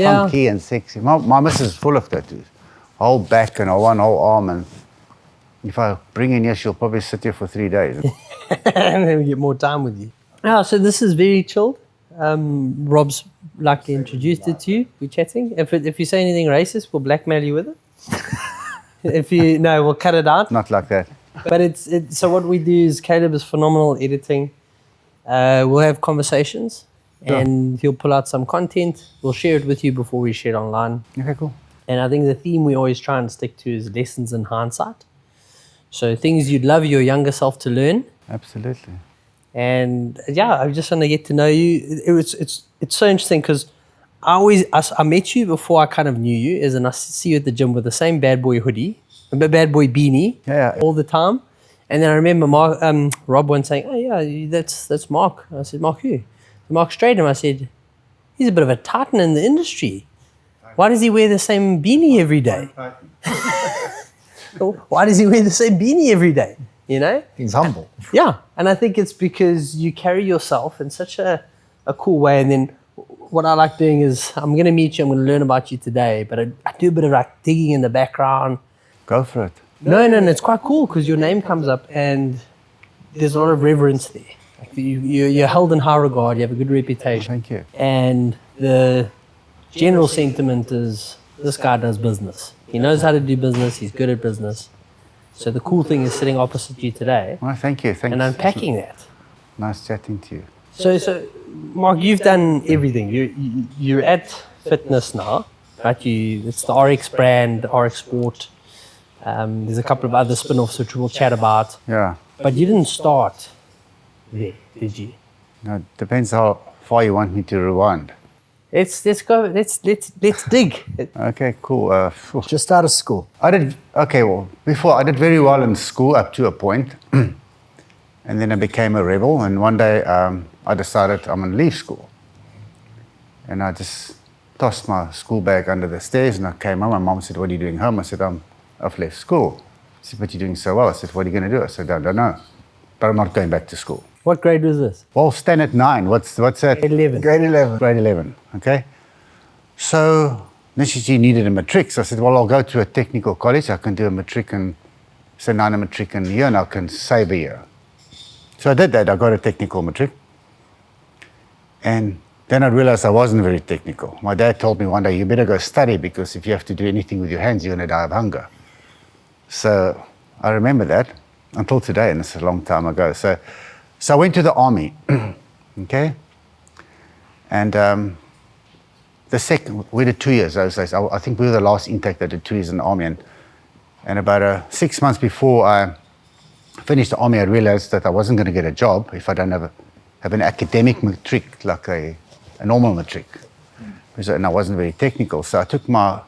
funky and sexy. My missus is full of tattoos. Whole back and one whole arm. And if I bring in here, she'll probably sit here for 3 days. And then we get more time with you. Oh, so this is very chilled. Rob's likely introduced it to you. We're chatting. If you say anything racist, we'll blackmail you with it. We'll cut it out. Not like that. But so what we do is Caleb is phenomenal editing. We'll have conversations and he'll pull out some content. We'll share it with you before we share it online. Okay, cool. And I think the theme we always try and stick to is lessons in hindsight. So things you'd love your younger self to learn. Absolutely. And I just want to get to know you. It's so interesting because I met you before I kind of knew you, and I see you at the gym with the same bad boy hoodie, a bad boy beanie, all the time. And then I remember Rob once saying, "Oh yeah, that's Mark." I said, "Mark who?" Mark Strydom. I said, "He's a bit of a titan in the industry. Why does he wear the same beanie every day?" Why does he wear the same beanie every day? You know? He's humble. Yeah. And I think it's because you carry yourself in such a cool way. And then what I like doing is I'm going to meet you, I'm going to learn about you today, but I do a bit of like digging in the background. Go for it. No, it's quite cool because your name comes up and there's a lot of reverence there. Like you're held in high regard, you have a good reputation. Thank you. And the general sentiment is this guy does business. He knows how to do business, he's good at business. So the cool thing is sitting opposite you today. Well, thank you. Thanks. And unpacking that. Nice chatting to you. So Mark, you've done everything. You're at fitness now, right? It's the RX brand, RX Sport. There's a couple of other spin-offs which we'll chat about. Yeah. But you didn't start there, did you? No, it depends how far you want me to rewind. Let's go. Let's dig. Okay, cool. Just out of school. Before I did very well in school up to a point. And then I became a rebel. And one day I decided I'm going to leave school. And I just tossed my school bag under the stairs and I came home. My mom said, "What are you doing home?" I said, "I've left school." She said, "But you're doing so well." I said, "What are you going to do?" I said, "I don't know. But I'm not going back to school." What grade was this? Well, standard 9. What's that? Grade 11. Grade 11. Grade 11, okay. So then she needed a matric. So I said, well, I'll go to a technical college. I can do a matric and send down a matric in a year and I can save a year. So I did that. I got a technical matric. And then I realized I wasn't very technical. My dad told me one day, you better go study because if you have to do anything with your hands, you're going to die of hunger. So I remember that until today, and it's a long time ago. So I went to the army, okay? And we did 2 years those days. I think we were the last intake that did 2 years in the army. And about 6 months before I finished the army, I realized that I wasn't going to get a job if I don't have an academic matric, like a normal matric. And I wasn't very technical. So I took my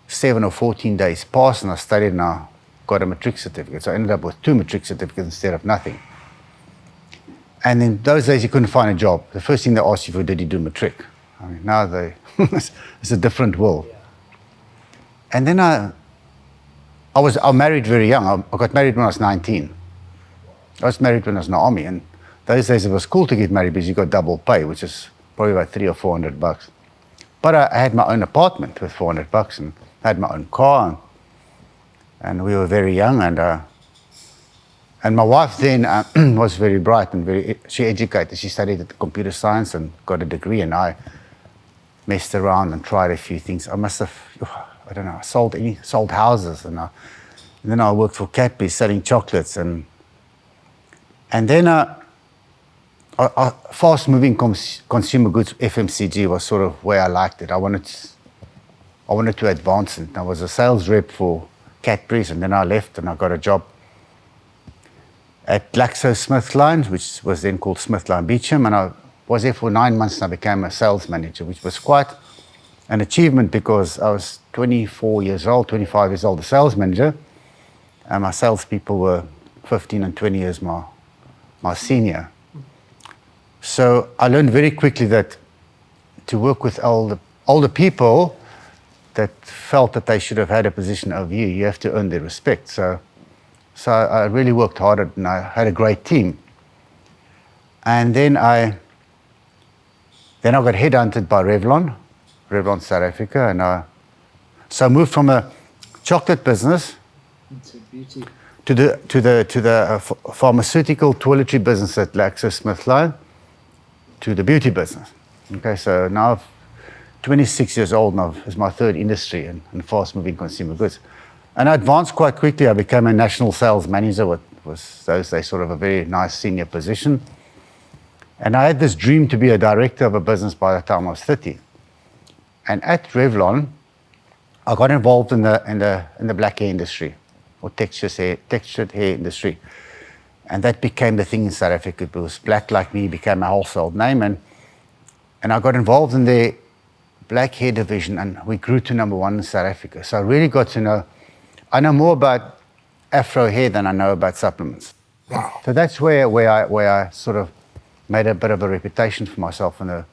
7 or 14 days pass and I studied and I got a matric certificate. So I ended up with 2 matric certificates instead of nothing. And in those days, you couldn't find a job. The first thing they asked you for, did you do matric? I mean, now it's a different world. And then I married very young. I got married when I was 19. I was married when I was in the army. And those days, it was cool to get married because you got double pay, which is probably about $300 or $400. But I had my own apartment with $400 and I had my own car. And we were very young. And my wife then was very bright and she educated. She studied at computer science and got a degree, and I messed around and tried a few things. I must have, I don't know, sold houses, and then I worked for Cadbury selling chocolates, and then fast-moving consumer goods, FMCG, was sort of where I liked it. I wanted to advance it. I was a sales rep for Cadbury's, and then I left and I got a job at GlaxoSmithKline, which was then called SmithKline Beecham, and I was there for 9 months and I became a sales manager, which was quite an achievement because I was 25 years old, the sales manager, and my salespeople were 15 and 20 years my senior. So I learned very quickly that to work with older people that felt that they should have had a position over you, you have to earn their respect. So I really worked hard and I had a great team. And then I got headhunted by Revlon Revlon South Africa. And so I moved from a chocolate business Into beauty. to the pharmaceutical toiletry business at GlaxoSmithKline to the beauty business. Okay, so now I'm 26 years old now, is my third industry in fast-moving consumer goods. And I advanced quite quickly. I became a national sales manager, what was those days sort of a very nice senior position. And I had this dream to be a director of a business by the time I was 30. And at Revlon, I got involved in the black hair industry, or textured hair industry. And that became the thing in South Africa, because Black Like Me became a household name. And I got involved in the black hair division, and we grew to number 1 in South Africa. So I really got to know, I know more about Afro hair than I know about supplements. Wow. So that's where I sort of made a bit of a reputation for myself in the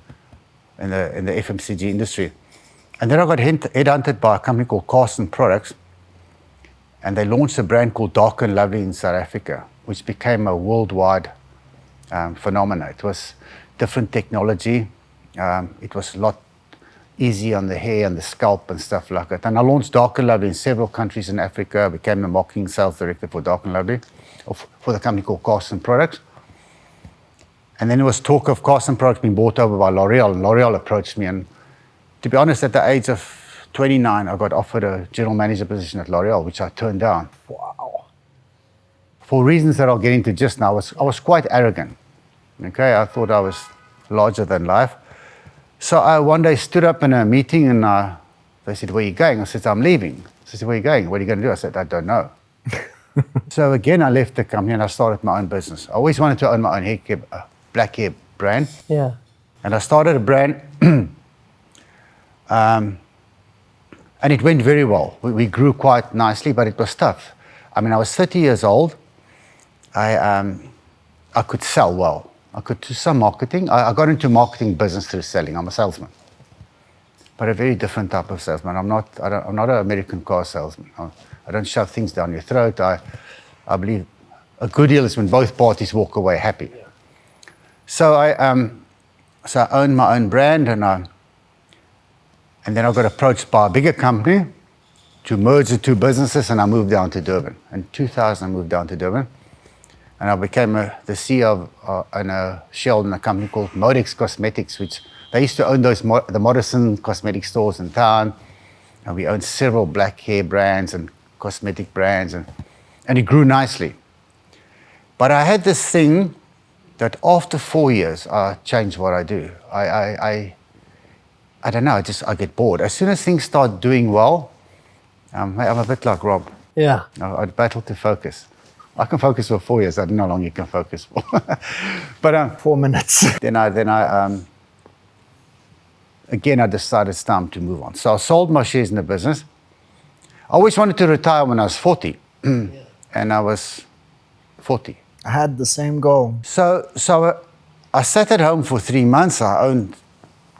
FMCG industry. And then I got headhunted by a company called Carson Products, and they launched a brand called Dark and Lovely in South Africa, which became a worldwide phenomenon. It was different technology. It was a lot easier on the hair and the scalp and stuff like that. And I launched Dark and Lovely in several countries in Africa. I became the marketing sales director for Dark and Lovely, for the company called Carson Products. And then there was talk of Carson Products being bought over by L'Oreal, and L'Oreal approached me. And to be honest, at the age of 29, I got offered a general manager position at L'Oreal, which I turned down. Wow. For reasons that I'll get into just now. I was quite arrogant. Okay, I thought I was larger than life. So I one day stood up in a meeting, and they said, "Where are you going?" I said, "I'm leaving." They said, "Where are you going? What are you going to do?" I said, "I don't know." So again, I left the company and I started my own business. I always wanted to own my own black hair brand. Yeah. And I started a brand, and it went very well. We grew quite nicely, but it was tough. I mean, I was 30 years old. I could sell well. I could do some marketing. I got into marketing business through selling. I'm a salesman, but a very different type of salesman. I'm not an American car salesman. I don't shove things down your throat. I believe a good deal is when both parties walk away happy. Yeah. So I owned my own brand, and then I got approached by a bigger company to merge the two businesses, and I moved down to Durban. In 2000, I moved down to Durban. And I became the CEO of a Sheldon, a company called Modex Cosmetics, which they used to own the Morrison cosmetic stores in town. And we owned several black hair brands and cosmetic brands, and it grew nicely. But I had this thing that after 4 years, I changed what I do. I don't know, I get bored. As soon as things start doing well, I'm a bit like Rob. Yeah. I'd battle to focus. I can focus for 4 years. I don't know how long you can focus for. But 4 minutes. Then I decided it's time to move on. So I sold my shares in the business. I always wanted to retire when I was 40, and I was 40. I had the same goal. So I sat at home for 3 months. I owned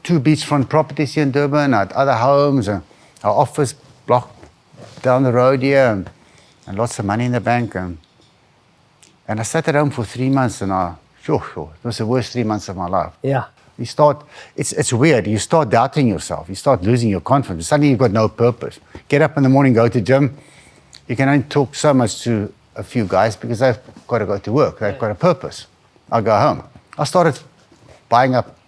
2 beachfront properties here in Durban. I had other homes, and our office block down the road here, and lots of money in the bank. And I sat at home for 3 months, and it was the worst 3 months of my life. Yeah. You start, it's weird. You start doubting yourself. You start losing your confidence. Suddenly you've got no purpose. Get up in the morning, go to gym. You can only talk so much to a few guys because they've got to go to work. They've got a purpose. I go home. I started buying up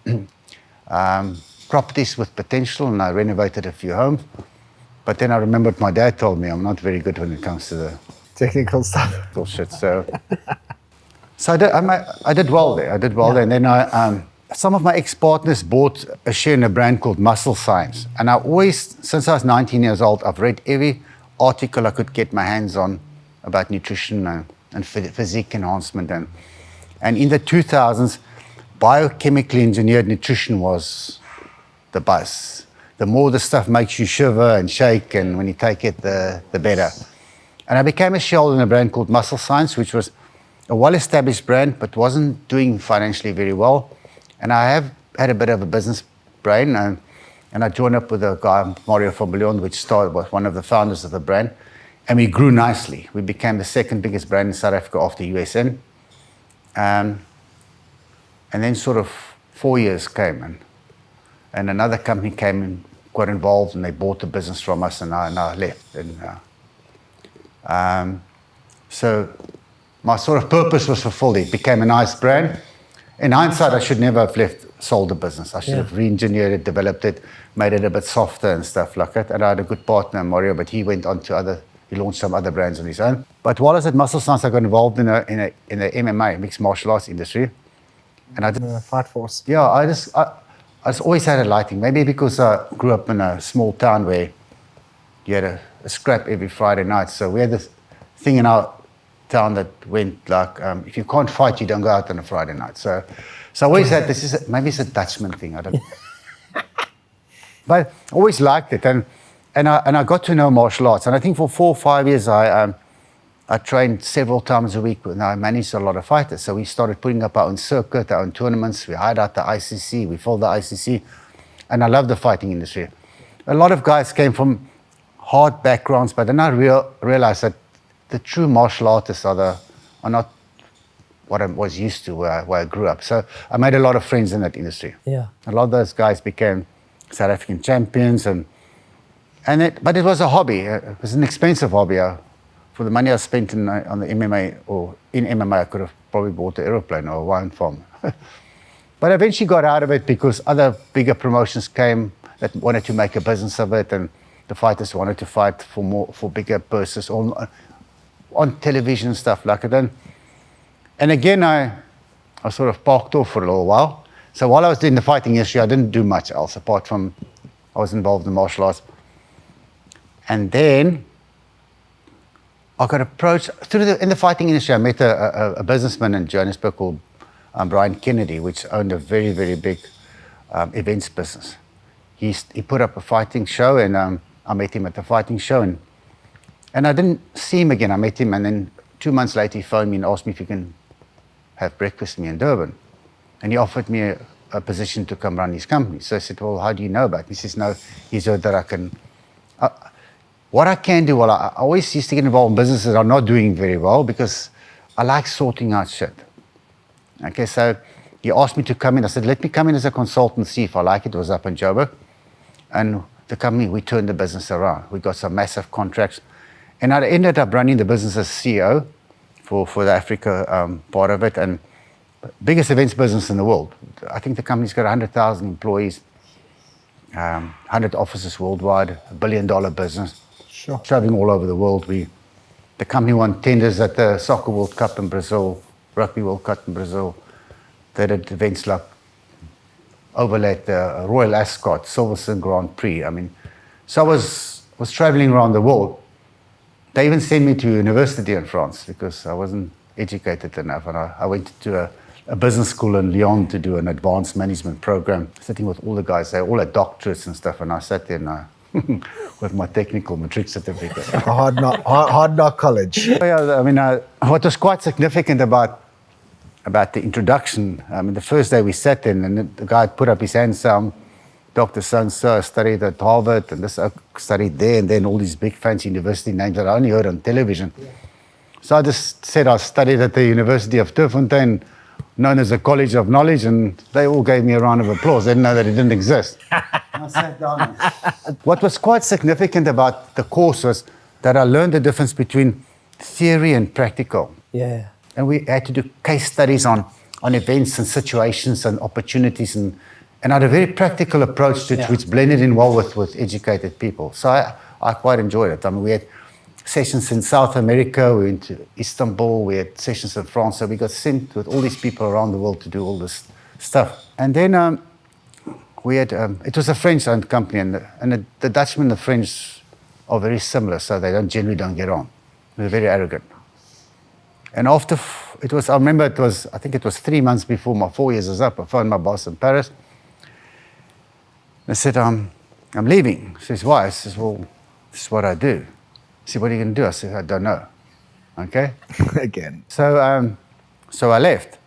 properties with potential, and I renovated a few homes. But then I remembered my dad told me I'm not very good when it comes to the Technical stuff. bullshit. So I did well there. There. And then some of my ex-partners bought a share in a brand called Muscle Science. And I always, since I was 19 years old, I've read every article I could get my hands on about nutrition and physique enhancement. And in the 2000s, biochemically engineered nutrition was the buzz. The more the stuff makes you shiver and shake, and when you take it, the better. And I became a shareholder in a brand called Muscle Science, which was a well-established brand, but wasn't doing financially very well. And I have had a bit of a business brain, and I joined up with a guy, Mario from Bouillon, was one of the founders of the brand. And we grew nicely. We became the second biggest brand in South Africa after USN. And then sort of 4 years came, and another company came got involved and they bought the business from us, and I left. And so my sort of purpose was fulfilled. It became a nice brand. In hindsight, I should never have sold the business. I should have re-engineered it, developed it, made it a bit softer and stuff like that. And I had a good partner, Mario, but he went on to he launched some other brands on his own. But while I was at Muscle Science, I got involved in the MMA, mixed martial arts industry. And I did, Fight Force. yeah, I just always had a liking. Maybe because I grew up in a small town where you had a scrap every Friday night. So we had this thing in our town that went like, if you can't fight, you don't go out on a Friday night. So I always had maybe it's a Dutchman thing. I don't. But I always liked it, and I got to know martial arts. And I think for 4 or 5 years, I trained several times a week, and I managed a lot of fighters. So we started putting up our own circuit, our own tournaments. We hired out the ICC. We filled the ICC, and I love the fighting industry. A lot of guys came from hard backgrounds, but then I realized that the true martial artists are not what I was used to where I grew up. So I made a lot of friends in that industry. Yeah. A lot of those guys became South African champions, but it was a hobby. It was an expensive hobby. For the money I spent on the MMA or in MMA, I could have probably bought an aeroplane or a wine farm. But I eventually got out of it because other bigger promotions came that wanted to make a business of it, and the fighters wanted to fight for bigger purses on television and stuff like that. And again, I sort of parked off for a little while. So while I was in the fighting industry, I didn't do much else apart from I was involved in martial arts. And then I got approached in the fighting industry. I met a businessman in Johannesburg called Brian Kennedy, which owned a very, very big events business. He put up a fighting show, and I met him at the fighting show, and I didn't see him again. I met him, and then 2 months later, he phoned me and asked me if he can have breakfast with me in Durban. And he offered me a position to come run his company. So I said, well, how do you know about it? He says, no, he's heard that I can. What I can do, I always used to get involved in businesses that are not doing very well because I like sorting out shit. Okay, so he asked me to come in. I said, let me come in as a consultant, see if I like it. It was up in Joburg. And the company, we turned the business around. We got some massive contracts. And I ended up running the business as CEO for the Africa part of it, and biggest events business in the world. I think the company's got 100,000 employees, 100 offices worldwide, $1 billion business. Sure. Traveling all over the world. The company won tenders at the Soccer World Cup in Brazil, Rugby World Cup in Brazil. They did events like overlaid the Royal Ascot, Silverstone Grand Prix. I mean, so I was traveling around the world. They even sent me to university in France because I wasn't educated enough, and I went to a business school in Lyon to do an advanced management program, sitting with all the guys. They all had doctorates and stuff, and I sat there and with my technical matric certificate. A hard knock college. Yeah, I mean, what was quite significant about the introduction, I mean, the first day we sat in, and the guy had put up his hands, Dr. So-and-so studied at Harvard, and this studied there, and then all these big fancy university names that I only heard on television. Yeah. So I just said I studied at the University of Turffontein, known as the College of Knowledge, and they all gave me a round of applause. They didn't know that it didn't exist. I sat down. What was quite significant about the course was that I learned the difference between theory and practical. Yeah. And we had to do case studies on events and situations and opportunities, and I had a very practical approach to it, which blended in well with educated people. So I quite enjoyed it. I mean, we had sessions in South America, we went to Istanbul, we had sessions in France, so we got sent with all these people around the world to do all this stuff. And then we had, it was a French-owned company, and the Dutchmen and the French are very similar, so they generally don't get on. They're very arrogant. And after, I think it was 3 months before my 4 years was up, I phoned my boss in Paris. I said, I'm leaving. He says, why? I says, well, this is what I do. He said, what are you going to do? I said, I don't know. Okay? Again. So I left.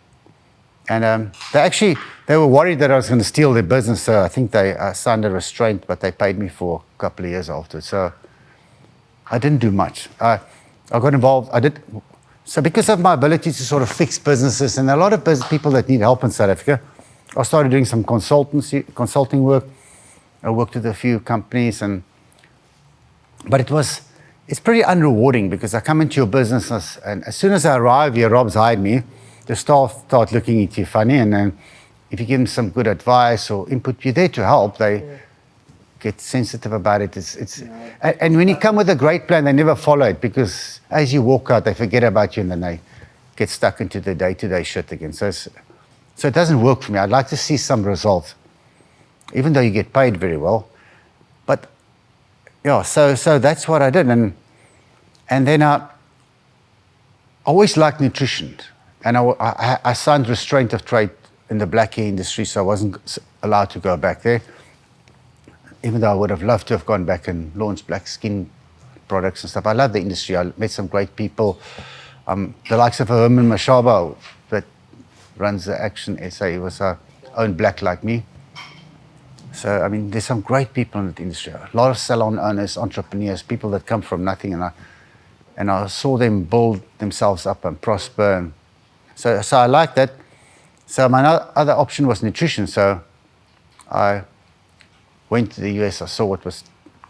And they were worried that I was going to steal their business. So I think they signed a restraint, but they paid me for a couple of years afterwards. So I didn't do much. I got involved. So because of my ability to sort of fix businesses, and a lot of people that need help in South Africa, I started doing some consulting work. I worked with a few companies, but it's pretty unrewarding because I come into your business and as soon as I arrive here, Rob's hired me, the staff start looking at you funny, and then if you give them some good advice or input, you're there to help. They get sensitive about it. And when you come with a great plan, they never follow it because as you walk out, they forget about you and then they get stuck into the day-to-day shit again. So it doesn't work for me. I'd like to see some results, even though you get paid very well. But yeah, so that's what I did. And then I always liked nutrition. And I signed restraint of trade in the black hair industry, so I wasn't allowed to go back there. Even though I would have loved to have gone back and launched black skin products and stuff. I love the industry. I met some great people. The likes of Herman Mashaba, that runs the Action SA, he was owned black like me. So, I mean, there's some great people in the industry. A lot of salon owners, entrepreneurs, people that come from nothing. And I saw them build themselves up and prosper. And so I like that. So my other option was nutrition. So I went to the US. I saw what was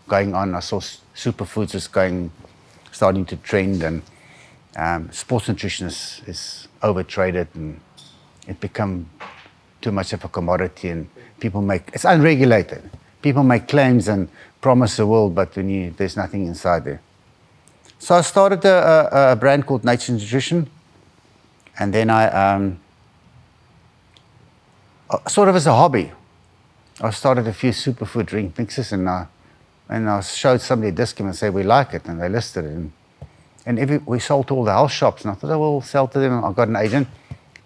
going on. I saw superfoods was starting to trend, and sports nutrition is overtraded, and it become too much of a commodity, and it's unregulated. People make claims and promise the world, but there's nothing inside there. So I started a brand called Nature Nutrition, and then I sort of as a hobby, I started a few superfood drink mixes, and I showed somebody a discount and said we like it, and they listed it, and we sold to all the health shops, and I thought I will sell to them. I got an agent,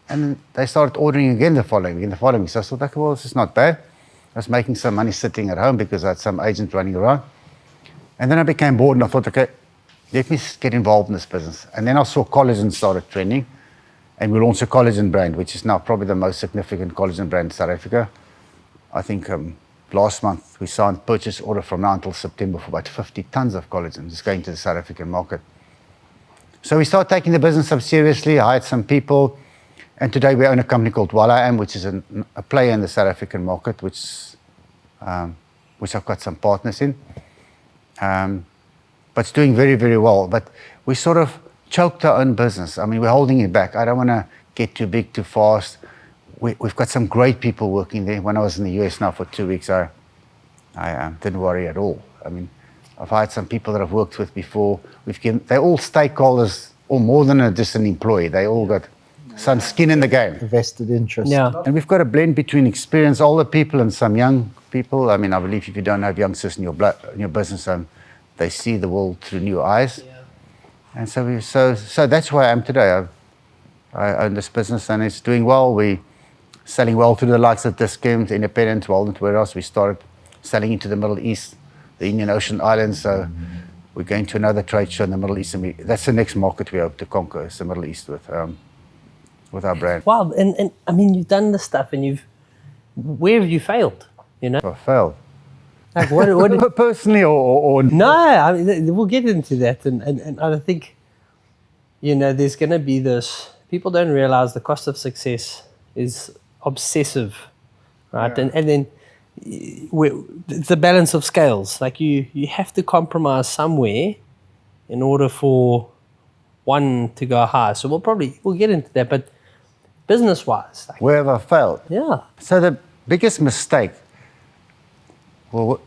and they started ordering again the following week. So I thought, okay, well, this is not bad. I was making some money sitting at home because I had some agent running around, and then I became bored, and I thought, okay, let me get involved in this business. And then I saw collagen started trending, and we launched a collagen brand, which is now probably the most significant collagen brand in South Africa. I think last month we signed purchase order from now until September for about 50 tons of collagen just going to the South African market. So we started taking the business up seriously. I hired some people, and today we own a company called Am, which is a player in the South African market, which I've got some partners in. But it's doing very, very well. But we sort of choked our own business. I mean, we're holding it back. I don't want to get too big too fast. We've got some great people working there. When I was in the US now for 2 weeks, I didn't worry at all. I mean, I've hired some people that I've worked with before. They're all stakeholders, or more than just an employee. They all got some skin in the game. Vested interest. Yeah. And we've got a blend between experienced older people and some young people. I mean, I believe if you don't have youngsters in your business, they see the world through new eyes. Yeah. And so that's where I am today. I own this business, and it's doing well. We're selling well through the likes of Discount, Independent, Walden, Warehouse. We started selling into the Middle East, the Indian Ocean Islands. So we're going to another trade show in the Middle East, and that's the next market we hope to conquer, is the Middle East with our brand. Wow, and I mean, you've done this stuff, and where have you failed? You know, I failed. like what Personally, or no, I mean, we'll get into that, and I think, there's going to be this. People don't realize the cost of success is obsessive, right? Yeah. And then it's a balance of scales. Like you have to compromise somewhere in order for one to go high. So we'll get into that, but business-wise, like, where have I failed? yeah, So the biggest mistake, well,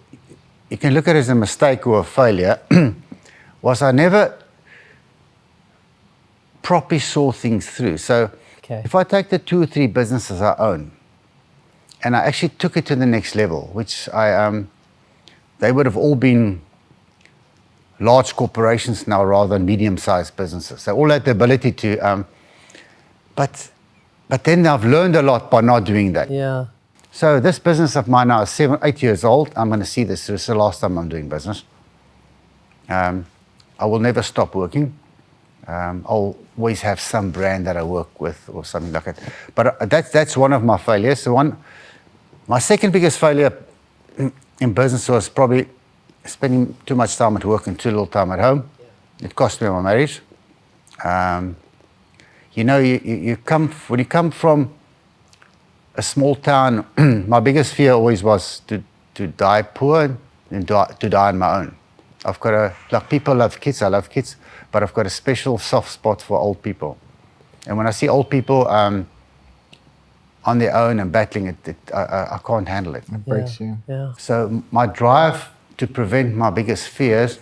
you can look at it as a mistake or a failure, was I never properly saw things through. So okay, if I take the 2 or 3 businesses I own, and I actually took it to the next level, which they would have all been large corporations now rather than medium-sized businesses. They all had the ability to, but then I've learned a lot by not doing that. yeah, So this business of mine now is 7, 8 years old. I'm going to see this. This is the last time I'm doing business. I will never stop working. I'll always have some brand that I work with or something like that. But that's one of my failures. My second biggest failure in business was probably spending too much time at work and too little time at home. Yeah. It cost me my marriage. when you come from a small town, my biggest fear always was to to die poor than to die on my own. I've got like people love kids, I love kids, but I've got a special soft spot for old people. And when I see old people on their own and battling it, I can't handle it. It breaks you. Yeah. So my drive to prevent my biggest fears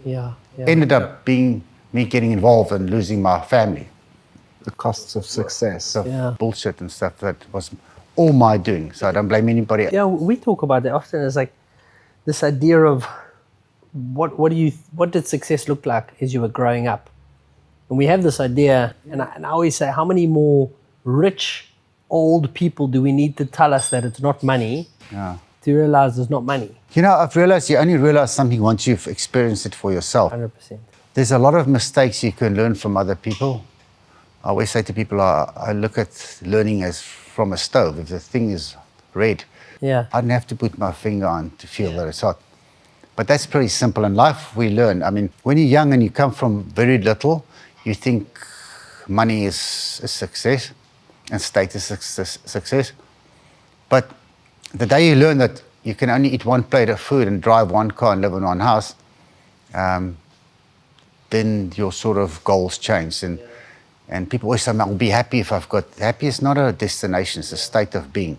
Yeah. ended up being me getting involved and losing my family. The costs of success. So Yeah. bullshit and stuff that was all my doing. So I don't blame anybody. Yeah, we talk about that often. It's like this idea of what did success look like as you were growing up? And we have this idea, and I always say, how many more rich old people do we need to tell us that it's not money to realize it's not money? You know, I've realized you only realize something once you've experienced it for yourself. 100%. There's a lot of mistakes you can learn from other people. I always say to people, I look at learning as from a stove. If the thing is red, Yeah. I don't have to put my finger on to feel that it's hot. But that's pretty simple. In life, we learn. I mean, when you're young and you come from very little, you think money is success and status is success. But the day you learn that you can only eat one plate of food and drive one car and live in one house, then your sort of goals change. And people always say, I'll be happy if I've got... Happy is not a destination, it's a state of being.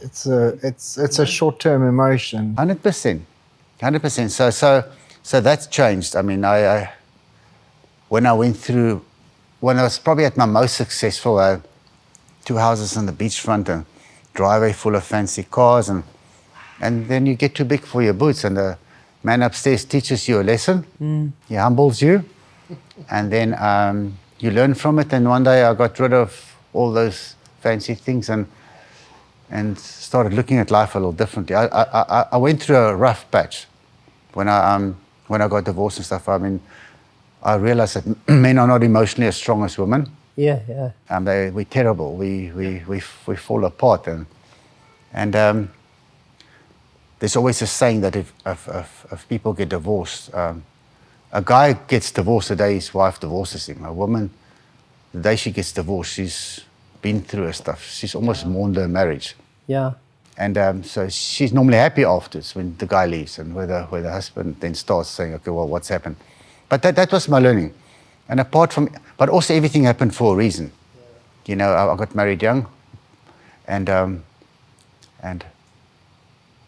It's a short-term emotion. 100%. 100%. So that's changed. I mean, when I was probably at my most successful, 2 houses on the beachfront and driveway full of fancy cars, and then you get too big for your boots, and the man upstairs teaches you a lesson. He humbles you, and then you learn from it. And one day I got rid of all those fancy things and started looking at life a little differently. I went through a rough patch when I got divorced and stuff. I mean, I realized that men are not emotionally as strong as women. Yeah. We're terrible. We fall apart, and there's always a saying that if people get divorced, a guy gets divorced the day his wife divorces him. A woman, the day she gets divorced, she's been through her stuff. She's almost mourned her marriage. Yeah. And so she's normally happy afterwards when the guy leaves, and where the husband then starts saying, okay, well, what's happened? But that was my learning. And but also everything happened for a reason. You know, I got married young, and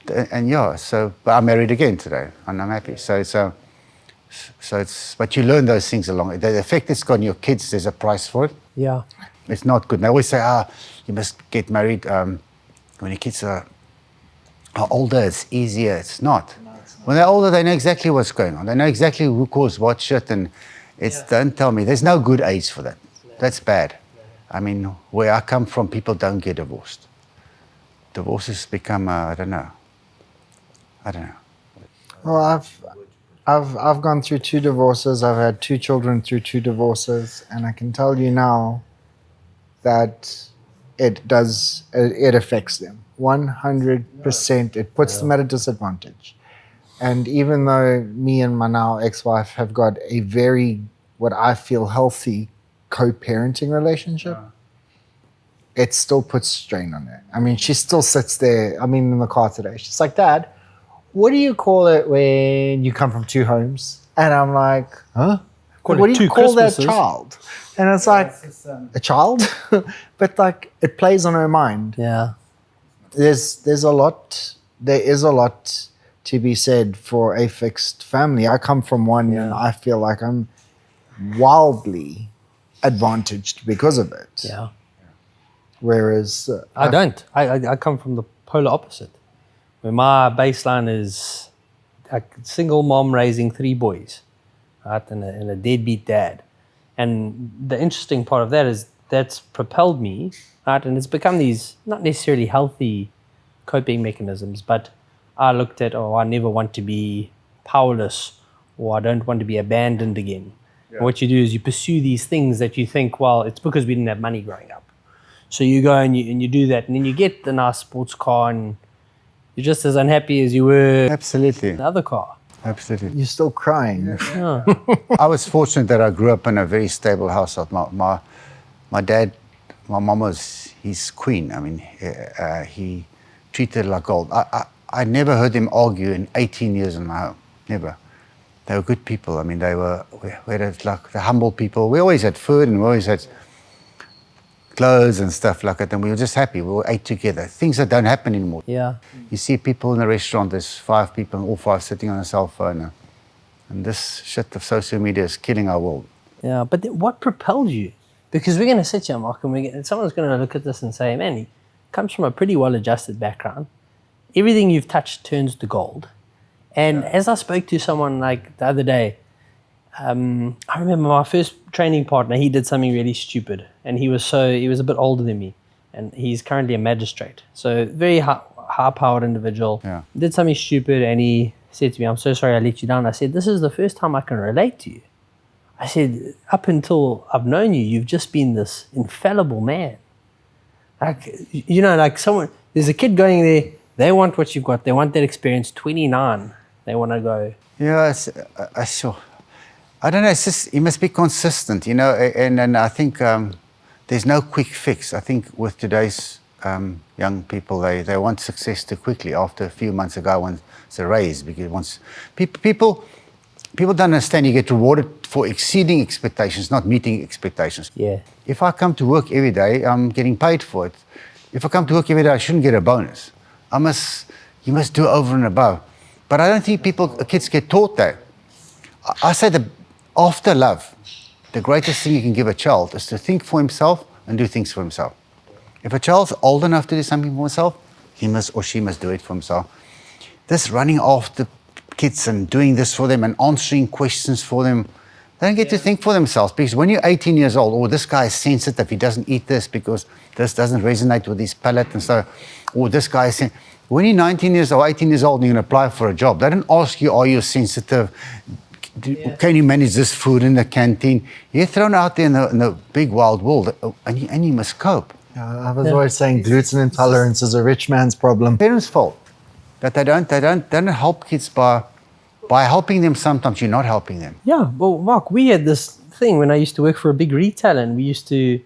yeah, but I'm married again today, and I'm happy. But you learn those things along. The effect it's got on your kids, there's a price for it. Yeah. It's not good. And they always say, you must get married when your kids are older, it's easier. It's not. When they're older, they know exactly what's going on. They know exactly who caused what shit, and don't tell me. There's no good age for that. That's bad. I mean, where I come from, people don't get divorced. Divorces become, I don't know. Well, I've gone through 2 divorces. I've had 2 children through 2 divorces, and I can tell you now that it affects them 100%. It puts them at a disadvantage. And even though me and my now ex-wife have got a very, what I feel, healthy co-parenting relationship, it still puts strain on her. I mean, she still sits there, in the car today. She's like, Dad, what do you call it when you come from 2 homes? And I'm like, huh? What do you call that child? And it's like, a child? But like, it plays on her mind. Yeah. There is a lot to be said for a fixed family. I come from one, and I feel like I'm wildly advantaged because of it. Yeah. Whereas I don't. I come from the polar opposite, where my baseline is a single mom raising 3 boys, right, and a deadbeat dad. And the interesting part of that is that's propelled me, right, and it's become these not necessarily healthy coping mechanisms, but I looked at, I never want to be powerless, or I don't want to be abandoned again. Yeah. And what you do is you pursue these things that you think, well, it's because we didn't have money growing up. So you go and you do that, and then you get the nice sports car, and you're just as unhappy as you were Absolutely. in the other car. Absolutely. you're still crying. Yeah. I was fortunate that I grew up in a very stable household. My dad, my mom was his queen. I mean, he treated like gold. I never heard them argue in 18 years in my home. Never. They were good people. I mean, we had like the humble people. We always had food and we always had clothes and stuff like that, and we were just happy. We all ate together. Things that don't happen anymore. Yeah. You see people in a restaurant, there's 5 people, and all 5 sitting on a cell phone. And this shit of social media is killing our world. Yeah, but what propelled you? Because we're going to sit here, Mark, and someone's going to look at this and say, man, he comes from a pretty well-adjusted background. Everything you've touched turns to gold. And as I spoke to someone like the other day, I remember my first training partner, he did something really stupid. And he was a bit older than me. And he's currently a magistrate. So very high-powered individual. Yeah. Did something stupid and he said to me, I'm so sorry I let you down. I said, this is the first time I can relate to you. I said, up until I've known you, you've just been this infallible man. Like, you know, like there's a kid going there, they want what you've got. They want that experience. 29, they want to go. Yeah, sure. I don't know, it's just, you must be consistent, you know, and I think there's no quick fix. I think with today's young people, they want success too quickly. After a few months ago, once it's a raise, because once people don't understand you get rewarded for exceeding expectations, not meeting expectations. Yeah. If I come to work every day, I'm getting paid for it. If I come to work every day, I shouldn't get a bonus. You must do over and above. But I don't think kids get taught that. I say that after love, the greatest thing you can give a child is to think for himself and do things for himself. If a child's old enough to do something for himself, he must or she must do it for himself. This running after kids and doing this for them and answering questions for them, they don't get to think for themselves, because when you're 18 years old, this guy is sensitive, he doesn't eat this because this doesn't resonate with his palate, and so, this guy is sensitive. When you're 19 years or 18 years old and you're going to apply for a job, they don't ask you, are you sensitive? Can you manage this food in the canteen? You're thrown out there in the big wild world, and you must cope. I was always saying gluten intolerance is a rich man's problem. Parents' fault that they don't help kids by helping them. Sometimes you're not helping them. Yeah, well, Mark, we had this thing when I used to work for a big retailer, and we used to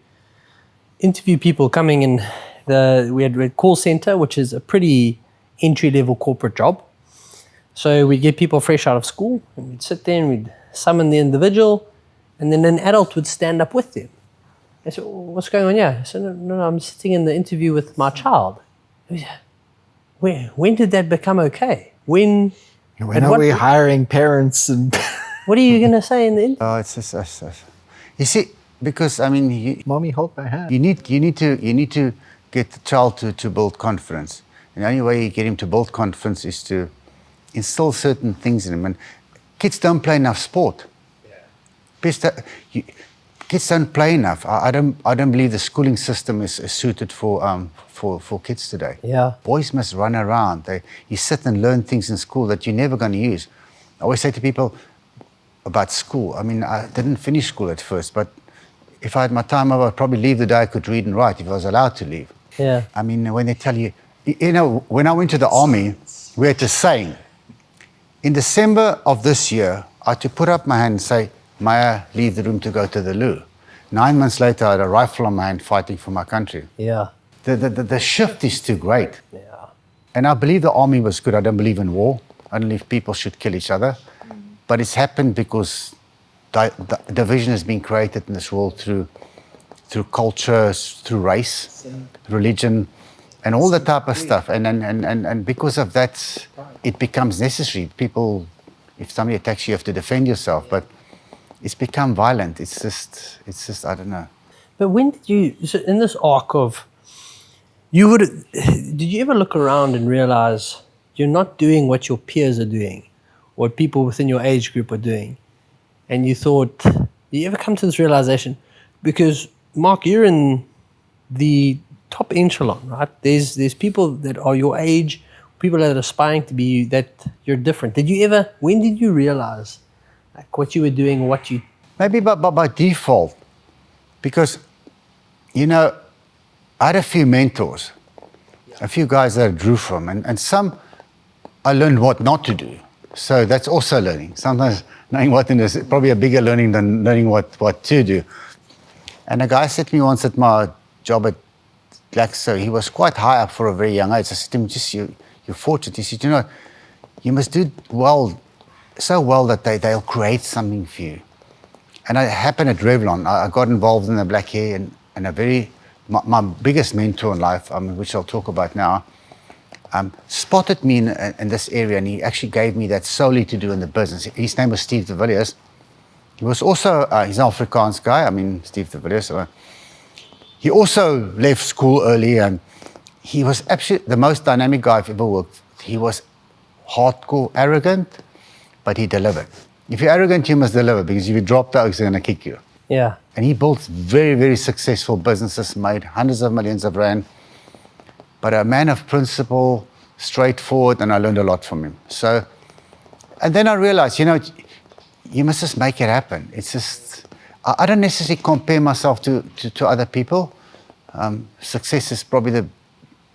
interview people coming in. We had a call center, which is a pretty entry-level corporate job. So we'd get people fresh out of school, and we'd sit there and we'd summon the individual, and then an adult would stand up with them. I said, what's going on here? I said, no, I'm sitting in the interview with my child. When did that become okay? When are we hiring parents? And what are you going to say in the interview? Oh, it's just, you see, because I mean, Mommy, hold my hand. You need to get the child to build confidence. And the only way you get him to build confidence is to instill certain things in him. And kids don't play enough sport. Kids don't play enough. I don't believe the schooling system is suited for kids today. Yeah. Boys must run around. You sit and learn things in school that you're never going to use. I always say to people about school, I mean, I didn't finish school at first, but if I had my time over, I'd probably leave the day I could read and write if I was allowed to leave. Yeah. I mean, when they tell you, when I went to the army, we had a saying. In December of this year, I had to put up my hand and say, may I leave the room to go to the loo? 9 months later, I had a rifle on my hand fighting for my country. Yeah. The shift is too great. Yeah. And I believe the army was good. I don't believe in war. I don't believe people should kill each other. But it's happened because division has been created in this world through culture, through race, religion, and all that type of stuff. And because of that, it becomes necessary. People, if somebody attacks you, you have to defend yourself. But it's become violent. It's just, I don't know. But when did you, so in this arc of, did you ever look around and realize you're not doing what your peers are doing, what people within your age group are doing? And you thought, you ever come to this realization? Because, Mark, you're in the top echelon, right? There's people that are your age, people that are aspiring to be you, that you're different. When did you realize like what you were doing, what you... Maybe by default, because, I had a few mentors, a few guys that I drew from, and some I learned what not to do. So that's also learning. Sometimes knowing what to do is probably a bigger learning than learning what to do. And a guy said to me once at my job at like, so he was quite high up for a very young age. I said to him, you're fortunate. He said, you know, you must do well, so well that they'll create something for you. And it happened at Revlon. I got involved in the black hair, and my biggest mentor in life, which I'll talk about now, spotted me in this area, and he actually gave me that solely to do in the business. His name was Steve de Villiers. He was also, he's an Afrikaans guy, Steve de Villiers. He also left school early, and he was absolutely the most dynamic guy I've ever worked with. He was hardcore arrogant, but he delivered. If you're arrogant, you must deliver, because if you drop the oaks, they're going to kick you. Yeah. And he built very, very successful businesses, made hundreds of millions of rand, but a man of principle, straightforward, and I learned a lot from him. So, and then I realized, you know, you must just make it happen. It's just, I don't necessarily compare myself to other people. Success is probably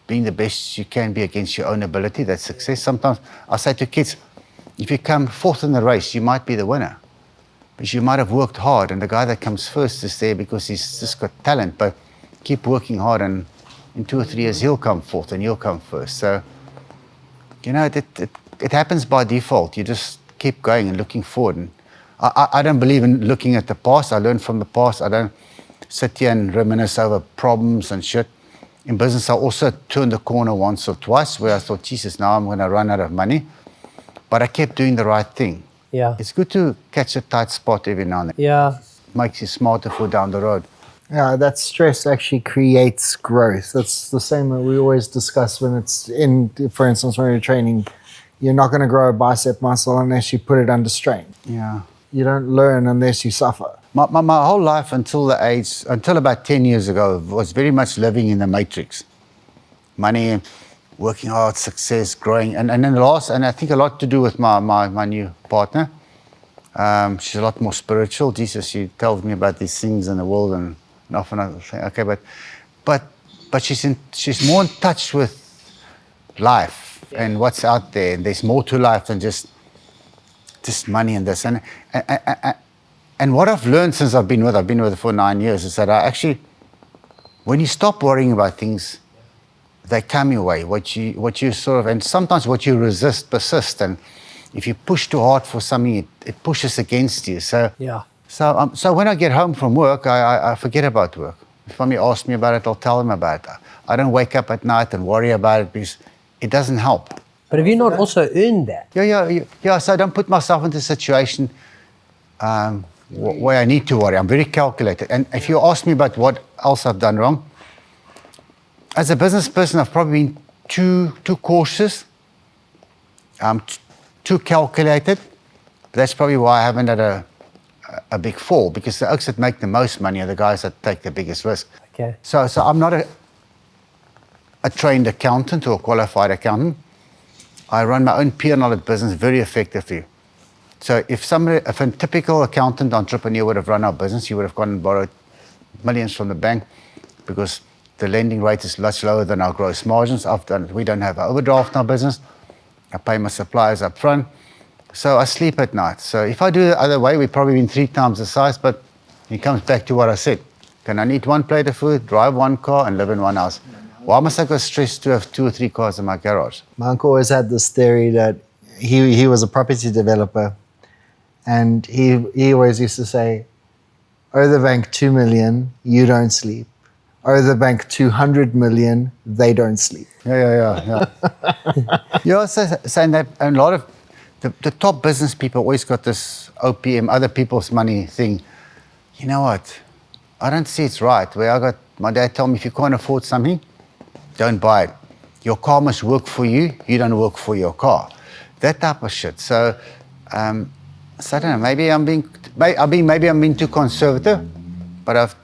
being the best you can be against your own ability. That's success. Sometimes I say to kids, if you come fourth in the race, you might be the winner. Because you might have worked hard, and the guy that comes first is there because he's just got talent. But keep working hard, and in 2 or 3 years, he'll come fourth and you'll come first. So, you know, it happens by default. You just keep going and looking forward. And I don't believe in looking at the past. I learn from the past. I don't sit here and reminisce over problems and shit. In business, I also turned the corner once or twice where I thought, Jesus, now I'm going to run out of money. But I kept doing the right thing. Yeah. It's good to catch a tight spot every now and then. Yeah. It makes you smarter for down the road. Yeah, that stress actually creates growth. That's the same that we always discuss when it's for instance, when you're training, you're not going to grow a bicep muscle unless you put it under strain. Yeah. You don't learn unless you suffer. My whole life until about 10 years ago was very much living in the matrix. Money, working hard, success, growing. And then I think a lot to do with my new partner. She's a lot more spiritual. Jesus, she tells me about these things in the world, and often I think, okay, but she's more in touch with life and what's out there. And there's more to life than just money and this. And what I've learned since I've been with her for 9 years, is that when you stop worrying about things, they come your way. What you sort of, and sometimes what you resist persists. And if you push too hard for something, it pushes against you. So Yeah. So when I get home from work, I forget about work. If somebody asks me about it, I'll tell them about it. I don't wake up at night and worry about it, because it doesn't help. But have you not also earned that? Yeah. So I don't put myself into a situation where I need to worry. I'm very calculated. And if you ask me about what else I've done wrong, as a business person, I've probably been too cautious, too calculated. That's probably why I haven't had a big fall, because the oaks that make the most money are the guys that take the biggest risk. Okay. So I'm not a trained accountant or a qualified accountant. I run my own P&L business very effectively. So if a typical accountant entrepreneur would have run our business, he would have gone and borrowed millions from the bank, because the lending rate is much lower than our gross margins. We don't have an overdraft in our business. I pay my suppliers up front. So I sleep at night. So if I do it the other way, we've probably been 3 times the size, but it comes back to what I said. Can I eat 1 plate of food, drive 1 car, and live in 1 house? Why must I go stressed to have 2 or 3 cars in my garage? My uncle always had this theory that he was a property developer, and he always used to say, owe the bank 2 million, you don't sleep. Owe the bank 200 million, they don't sleep. Yeah. You're also saying that a lot of the top business people always got this OPM, other people's money thing. You know what? I don't see it's right. Where my dad told me, if you can't afford something, don't buy it. Your car must work for you. You don't work for your car. That type of shit. So, I don't know. Maybe I'm being too conservative, but I've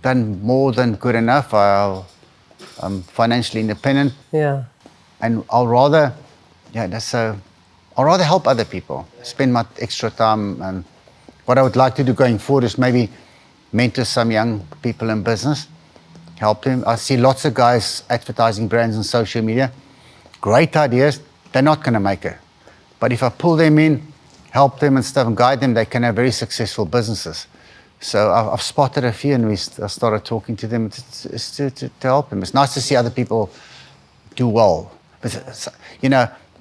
done more than good enough. I'm financially independent. Yeah. And I'll rather help other people, spend my extra time. And what I would like to do going forward is maybe mentor some young people in business, help them. I see lots of guys advertising brands on social media. Great ideas, they're not going to make it. But if I pull them in, help them and stuff and guide them, they can have very successful businesses. So I've spotted a few, and I started talking to them to help them. It's nice to see other people do well. But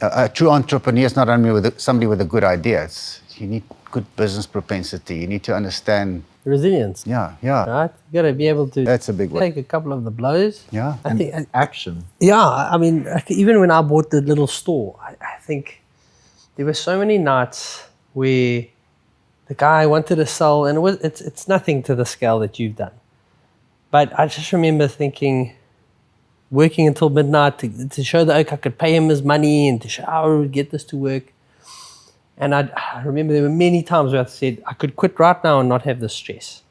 a true entrepreneur is not only somebody with a good idea. You need good business propensity. You need to understand. Resilience. Yeah. Right? You got to be able to That's a big one. take a couple of the blows. Yeah. I think, Action. yeah, I mean, like, even when I bought the little store, I think there were so many nights where the guy wanted to sell, and it's nothing to the scale that you've done. But I just remember thinking, working until midnight to show the oak I could pay him his money and to show how I would get this to work. And I remember there were many times where I said, I could quit right now and not have the stress.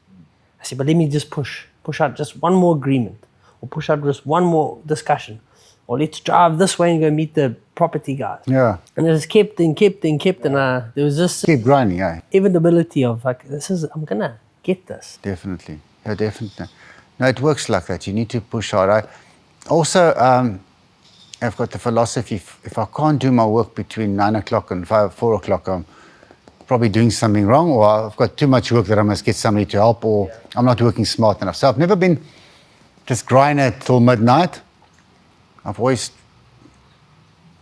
I said, but let me just push out just one more agreement, or push out just one more discussion, or let's drive this way and go meet the property guys. Yeah. And it just kept, and there was this Keep grinding, yeah. inevitability of like, I'm gonna get this. Definitely. Yeah, definitely. No, it works like that. You need to push hard. I've got the philosophy, if I can't do my work between 9 o'clock and 4 o'clock, I'm probably doing something wrong, or I've got too much work that I must get somebody to help, or I'm not working smart enough. So I've never been just grinding till midnight. I've always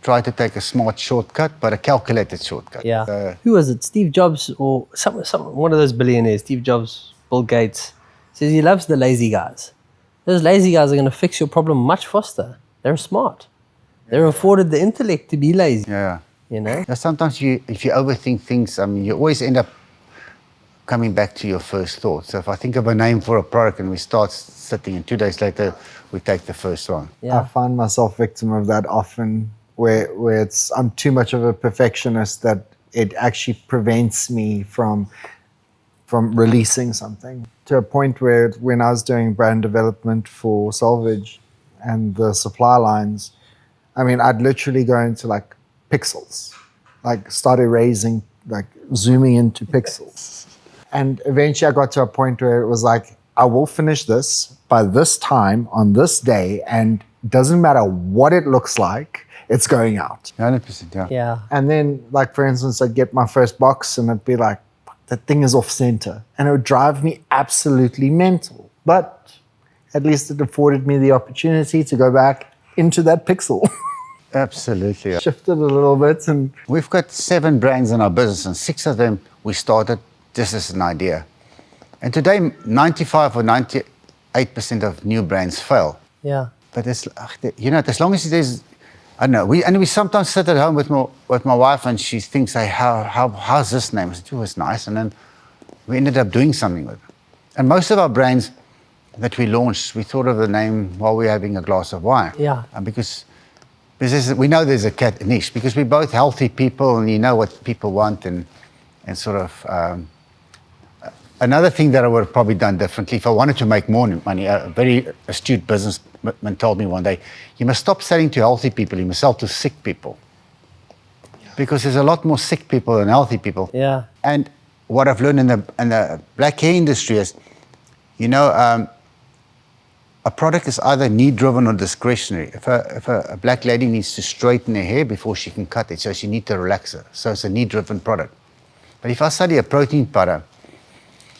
tried to take a smart shortcut, but a calculated shortcut. Yeah. Who was it? Steve Jobs or one of those billionaires, Steve Jobs, Bill Gates, says he loves the lazy guys. Those lazy guys are going to fix your problem much faster. They're smart. They're afforded the intellect to be lazy. Yeah. You know? Yeah, sometimes if you overthink things, you always end up coming back to your first thought. So if I think of a name for a product and we start sitting, and 2 days later we take the first one. Yeah. I find myself victim of that often, where I'm too much of a perfectionist that it actually prevents me from releasing something, to a point where when I was doing brand development for Salvage and the supply lines, I'd literally go into like pixels, like start erasing, like zooming into pixels. And eventually I got to a point where it was like, I will finish this by this time on this day, and doesn't matter what it looks like, it's going out. 100%, yeah. Yeah. And then, like, for instance, I'd get my first box and it'd be like, that thing is off center. And it would drive me absolutely mental. But at least it afforded me the opportunity to go back into that pixel. Absolutely. Yeah. Shifted a little bit. And We've got 7 brands in our business, and 6 of them we started just as an idea. And today, 95 or 98% of new brands fail. Yeah. But as long as there's, I don't know, we sometimes sit at home with my wife, and she thinks, hey, how's this name? I said, oh, it's nice. And then we ended up doing something with it. And most of our brands that we launched, we thought of the name while we were having a glass of wine. Yeah. And because we know there's a niche, because we're both healthy people, and you know what people want, and sort of. Another thing that I would have probably done differently, if I wanted to make more money, a very astute businessman told me one day, you must stop selling to healthy people, you must sell to sick people. Because there's a lot more sick people than healthy people. Yeah. And what I've learned in the black hair industry is, a product is either need-driven or discretionary. If a black lady needs to straighten her hair before she can cut it, so she needs to relax her. So it's a need-driven product. But if I study a protein powder,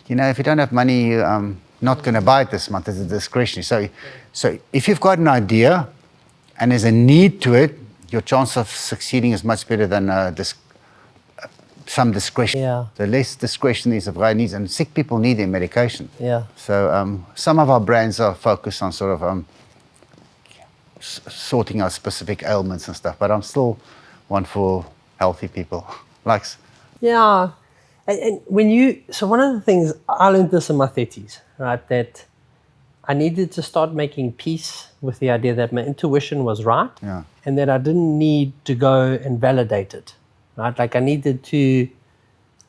if you don't have money, you're not going to buy it this month. It's a discretionary. So if you've got an idea and there's a need to it, your chance of succeeding is much better than some discretion. Yeah. The less discretion is of needs, and sick people need their medication. Yeah. So some of our brands are focused on sort of sorting out specific ailments and stuff, but I'm still one for healthy people. Yeah. And one of the things, I learned this in my 30s, right, that I needed to start making peace with the idea that my intuition was right, Yeah. and that I didn't need to go and validate it, right? Like I needed to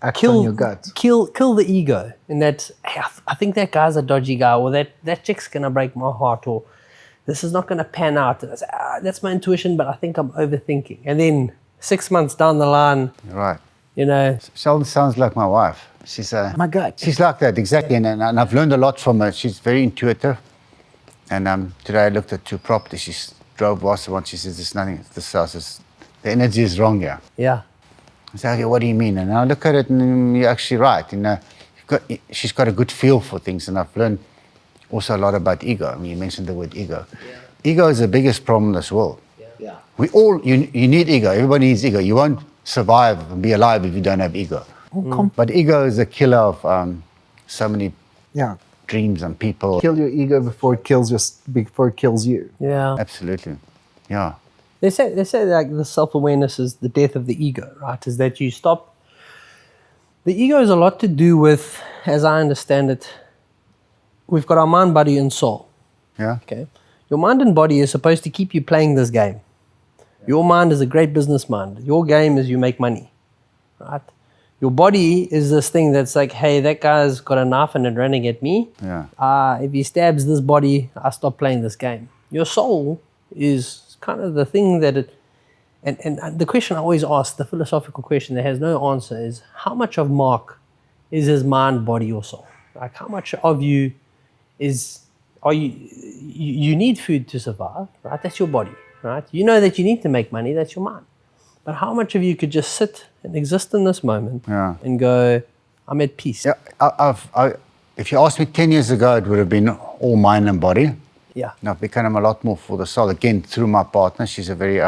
act on your gut. kill the ego, and that, hey, I think that guy's a dodgy guy, or that chick's gonna break my heart, or this is not gonna pan out. And I say, that's my intuition, but I think I'm overthinking. And then 6 months down the line, Right. Sheldon sounds like my wife. She's my gut. She's like that, exactly. And I've learned a lot from her. She's very intuitive. And today I looked at 2 properties. She drove past one. She says, there's nothing. This house the energy is wrong here. Yeah. I said, okay, what do you mean? And I look at it, and you're actually right. she's got a good feel for things, and I've learned also a lot about ego. I mean, you mentioned the word ego. Yeah. Ego is the biggest problem in this world. Yeah. We all, you need ego. Everybody needs ego. You won't survive and be alive if you don't have ego. But ego is a killer of so many dreams and people. Kill your ego before it kills you. Yeah. Absolutely. Yeah. They say like the self-awareness is the death of the ego, right? Is that you stop. The ego has a lot to do with, as I understand it, we've got our mind, body, and soul. Yeah. Okay. Your mind and body is supposed to keep you playing this game. Your mind is a great business mind. Your game is you make money, right? Your body is this thing that's like, hey, that guy's got a knife and it's running at me. Yeah. If he stabs this body, I stop playing this game. Your soul is kind of the thing that it, and the question I always ask, the philosophical question that has no answer is, how much of Mark is his mind, body, or soul? Like, how much of you you need food to survive, right? That's your body, right? You know that you need to make money, that's your mind. But how much of you could just sit and exist in this moment and go, I'm at peace? Yeah, if you asked me 10 years ago, it would have been all mind and body. Yeah. Now I've become a lot more for the soul. Again, through my partner, she's a very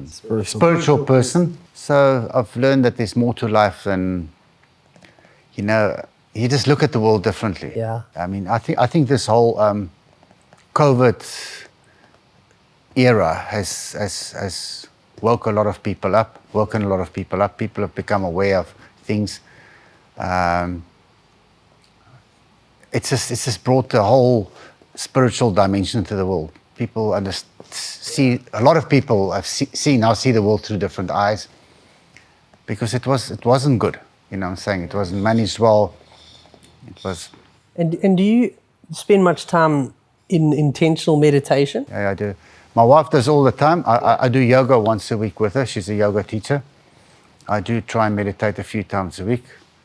spiritual person. So I've learned that there's more to life than, you just look at the world differently. Yeah. I mean, I think this whole COVID era has woken a lot of people up. People have become aware of things. It's just brought the whole spiritual dimension to the world. People see, a lot of people have now see the world through different eyes, because it wasn't good. You know what I'm saying? It wasn't managed well. It was. And do you spend much time in intentional meditation? Yeah, I do. My wife does all the time. I do yoga once a week with her. She's a yoga teacher. I do try and meditate a few times a week.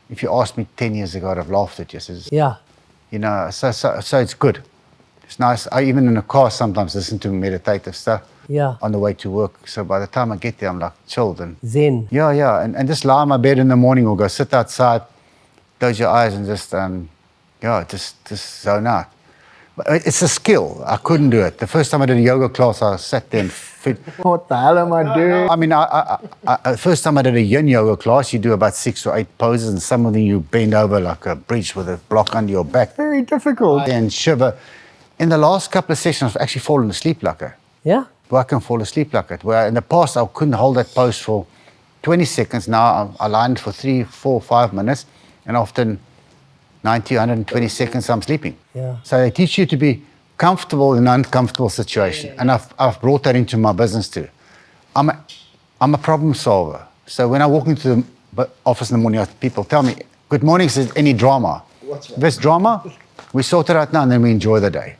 If you asked me 10 years ago, I'd have laughed at you. Yeah. So it's good. It's nice. I even in the car sometimes listen to meditative stuff. Yeah. On the way to work. So by the time I get there, I'm like chilled and Zen. Yeah. And just lie on my bed in the morning or go sit outside, close your eyes and just just zone out. But it's a skill. I couldn't do it. The first time I did a yoga class, I sat there and what the hell am I doing? I mean, the first time I did a yin yoga class, you do about 6 or 8 poses, and some of them you bend over like a bridge with a block under your back. Very difficult. And shiver. In the last couple of sessions, I've actually fallen asleep like that. Yeah. Where I can fall asleep like that. Where in the past, I couldn't hold that pose for 20 seconds. Now I line it for 3, 4, 5 minutes, and often 90, 120 seconds, I'm sleeping. Yeah. So they teach you to be comfortable in an uncomfortable situation. And I've brought that into my business too. I'm a problem solver. So when I walk into the office in the morning, people tell me, good morning, is there any drama? What's wrong? If there's drama, we sort it out now and then we enjoy the day.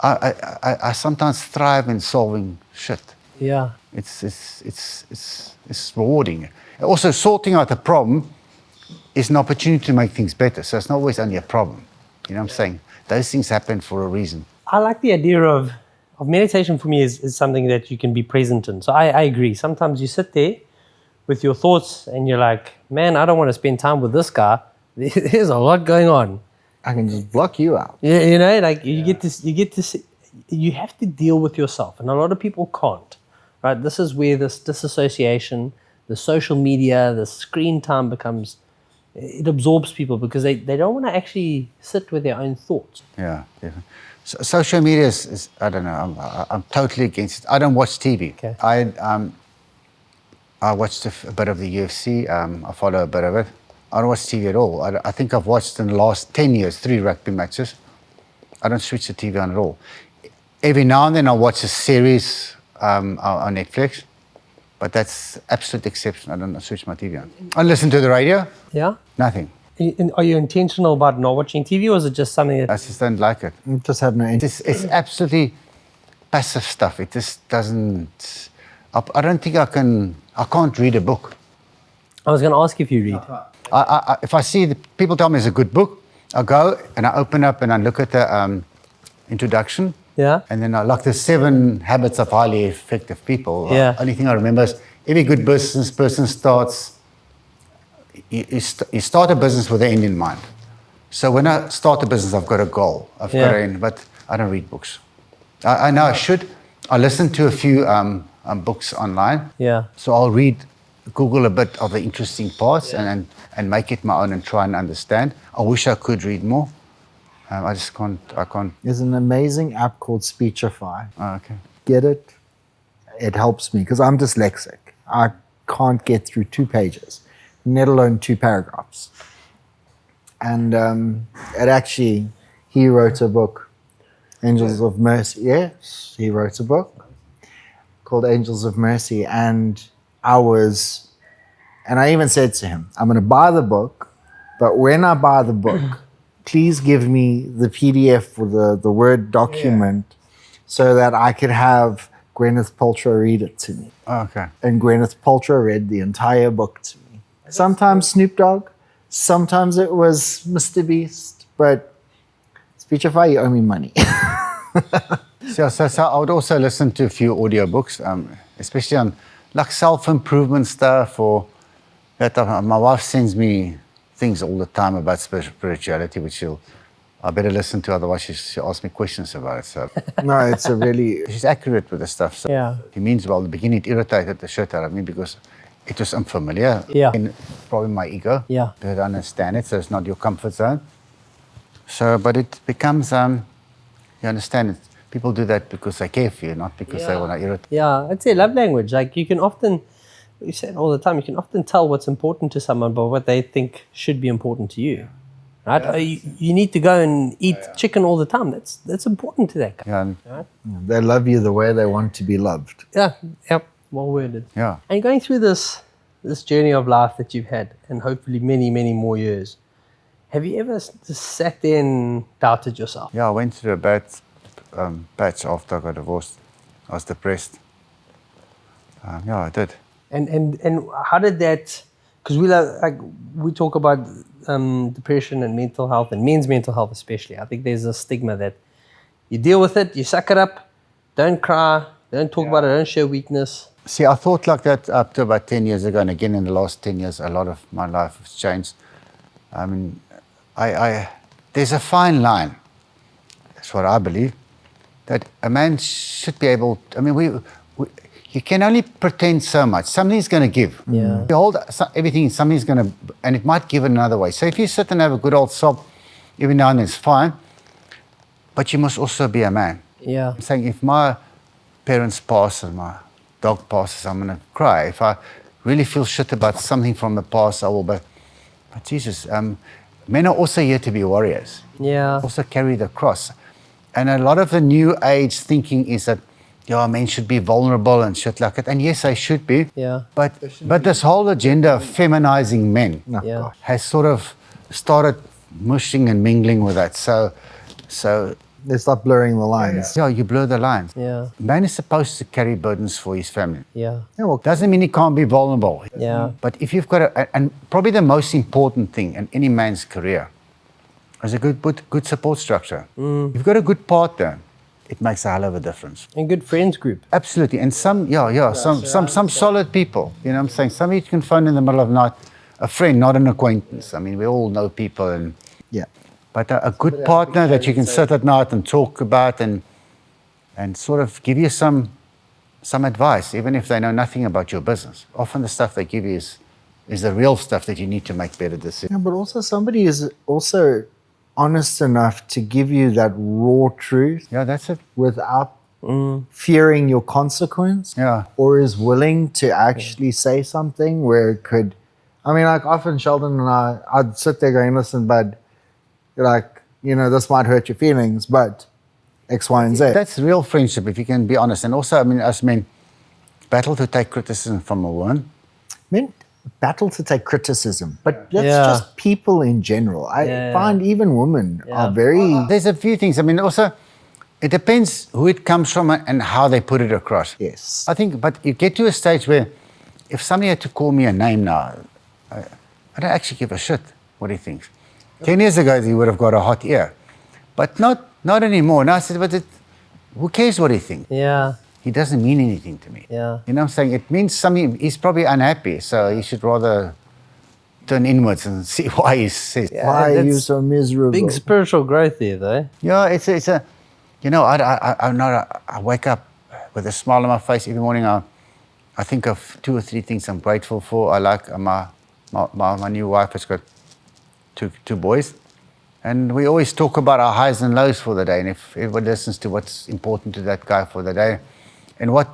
I sometimes thrive in solving shit. Yeah. It's rewarding. Also, sorting out a problem is an opportunity to make things better. So it's not always only a problem. You know what I'm saying? Those things happen for a reason. I like the idea of meditation. For me is something that you can be present in. So I agree. Sometimes you sit there with your thoughts and you're like, man, I don't want to spend time with this guy. There's a lot going on. I can just block you out. You know, like you get to see, you have to deal with yourself, and a lot of people can't. Right? This is where this disassociation, the social media, the screen time becomes. It absorbs people because they don't want to actually sit with their own thoughts. Yeah, definitely. So, social media is I don't know. I'm totally against it. I don't watch TV. Okay. I watched a bit of the UFC. I follow a bit of it. I don't watch TV at all. I think I've watched in the last 10 years 3 rugby matches. I don't switch the TV on at all. Every now and then I watch a series on Netflix, but that's absolute exception. I don't switch my TV on. I listen to the radio. Yeah. Nothing. Are you intentional about not watching TV, or is it just something that? I just don't like it. Just have no interest. It's absolutely passive stuff. It just doesn't. I don't think I can't read a book. I was going to ask if you read. If I see people tell me it's a good book, I go and I open up and I look at the introduction. Yeah. And then I like the 7 habits of highly effective people. Yeah. Only thing I remember is every good business person starts you start a business with the end in mind. So when I start a business, I've got a goal. I've got an end, but I don't read books. I know I should. I listen to a few books online. Yeah. So I'll Google a bit of the interesting parts and make it my own and try and understand. I wish I could read more. I just can't. I can't. There's an amazing app called Speechify. Oh, okay. Get it? It helps me because I'm dyslexic. I can't get through 2 pages, let alone 2 paragraphs. And he wrote a book, Angels of Mercy. Yes, he wrote a book called Angels of Mercy. And I even said to him, I'm going to buy the book, but when I buy the book, please give me the PDF or the Word document so that I could have Gwyneth Paltrow read it to me. Oh, okay. And Gwyneth Paltrow read the entire book to me. Sometimes Snoop Dogg, sometimes it was Mr. Beast, but Speechify, you owe me money. So I would also listen to a few audiobooks, especially on like self-improvement stuff or that. My wife sends me things all the time about spirituality, which I better listen to, otherwise she'll ask me questions about it. So No, it's a really... she's accurate with the stuff. So Yeah. he means well. At the beginning, it irritated the shit out of me because it was unfamiliar. Yeah. And probably my ego. Yeah. I don't understand it, so it's not your comfort zone. So, but it becomes, you understand it. People do that because they care for you, not because they want to irritate. Yeah, I'd say love language. Like you can often, you say it all the time, you can often tell what's important to someone by what they think should be important to you. Right? You need to go and eat chicken all the time. That's important to that guy. Yeah, and, They love you the way they want to be loved. Yeah, yep, well worded. yeah. And going through this journey of life that you've had, and hopefully many, many more years, have you ever just sat there and doubted yourself? Yeah, I went through a bad patch after I got divorced. I was depressed. Yeah, I did. And how did that? Because we talk about depression and mental health, and men's mental health especially. I think there's a stigma that you deal with it, you suck it up, don't cry, don't talk about it, don't show weakness. See, I thought like that up to about 10 years ago, and again in the last 10 years, a lot of my life has changed. I mean, there's a fine line, that's what I believe, that a man should be able, you can only pretend so much. Somebody's going to give. Yeah. You hold everything, somebody's going to, and it might give it another way. So if you sit and have a good old sob, every now and then it's fine, but you must also be a man. Yeah. I'm saying if my parents pass and my dog passes, I'm going to cry. If I really feel shit about something from the past, I will, but Jesus, men are also here to be warriors. Yeah. Also carry the cross. And a lot of the new age thinking is that, men should be vulnerable and shit like that. And yes, they should be. Yeah. But this whole agenda of feminizing men Yeah. has sort of started mushing and mingling with that. So They start blurring the lines. you blur the lines. Yeah. Man is supposed to carry burdens for his family. Yeah. Yeah, well, Doesn't mean he can't be vulnerable. Yeah. But if you've got and probably the most important thing in any man's career is a good support structure. You've got a good partner, it makes a hell of a difference. And good friends group. Absolutely. And some solid people. You know what I'm saying? Somebody you can phone in the middle of the night, a friend, not an acquaintance. I mean, we all know people and yeah. but a good partner that you can sit at night and talk about and sort of give you some advice, even if they know nothing about your business. Often the stuff they give you is the real stuff that you need to make better decisions. Yeah, but also somebody is also honest enough to give you that raw truth Yeah, that's it. without fearing your consequence. Yeah. Or is willing to actually say something where it could, like often Sheldon and I'd sit there going, listen, bud, this might hurt your feelings, but X, Y, and Z. That's real friendship, if you can be honest. And also, as men, battle to take criticism from a woman. Men battle to take criticism, but that's Yeah. just people in general. I find even women are very... There's a few things. Also, it depends who it comes from and how they put it across. Yes. I think, but you get to a stage where if somebody had to call me a name now, I don't actually give a shit what he thinks. 10 years ago, he would have got a hot ear, but not anymore. Now I said, but who cares what he thinks? Yeah. He doesn't mean anything to me. Yeah. You know what I'm saying? It means something, he's probably unhappy, so he should rather turn inwards and see why he says. Yeah, Why are you that's so miserable? big spiritual growth there, though. Yeah, it's a, you know, I wake up with a smile on my face every morning. I think of 2 or 3 things I'm grateful for. I like my new wife has got two boys, and we always talk about our highs and lows for the day. And if everybody listens to what's important to that guy for the day, and what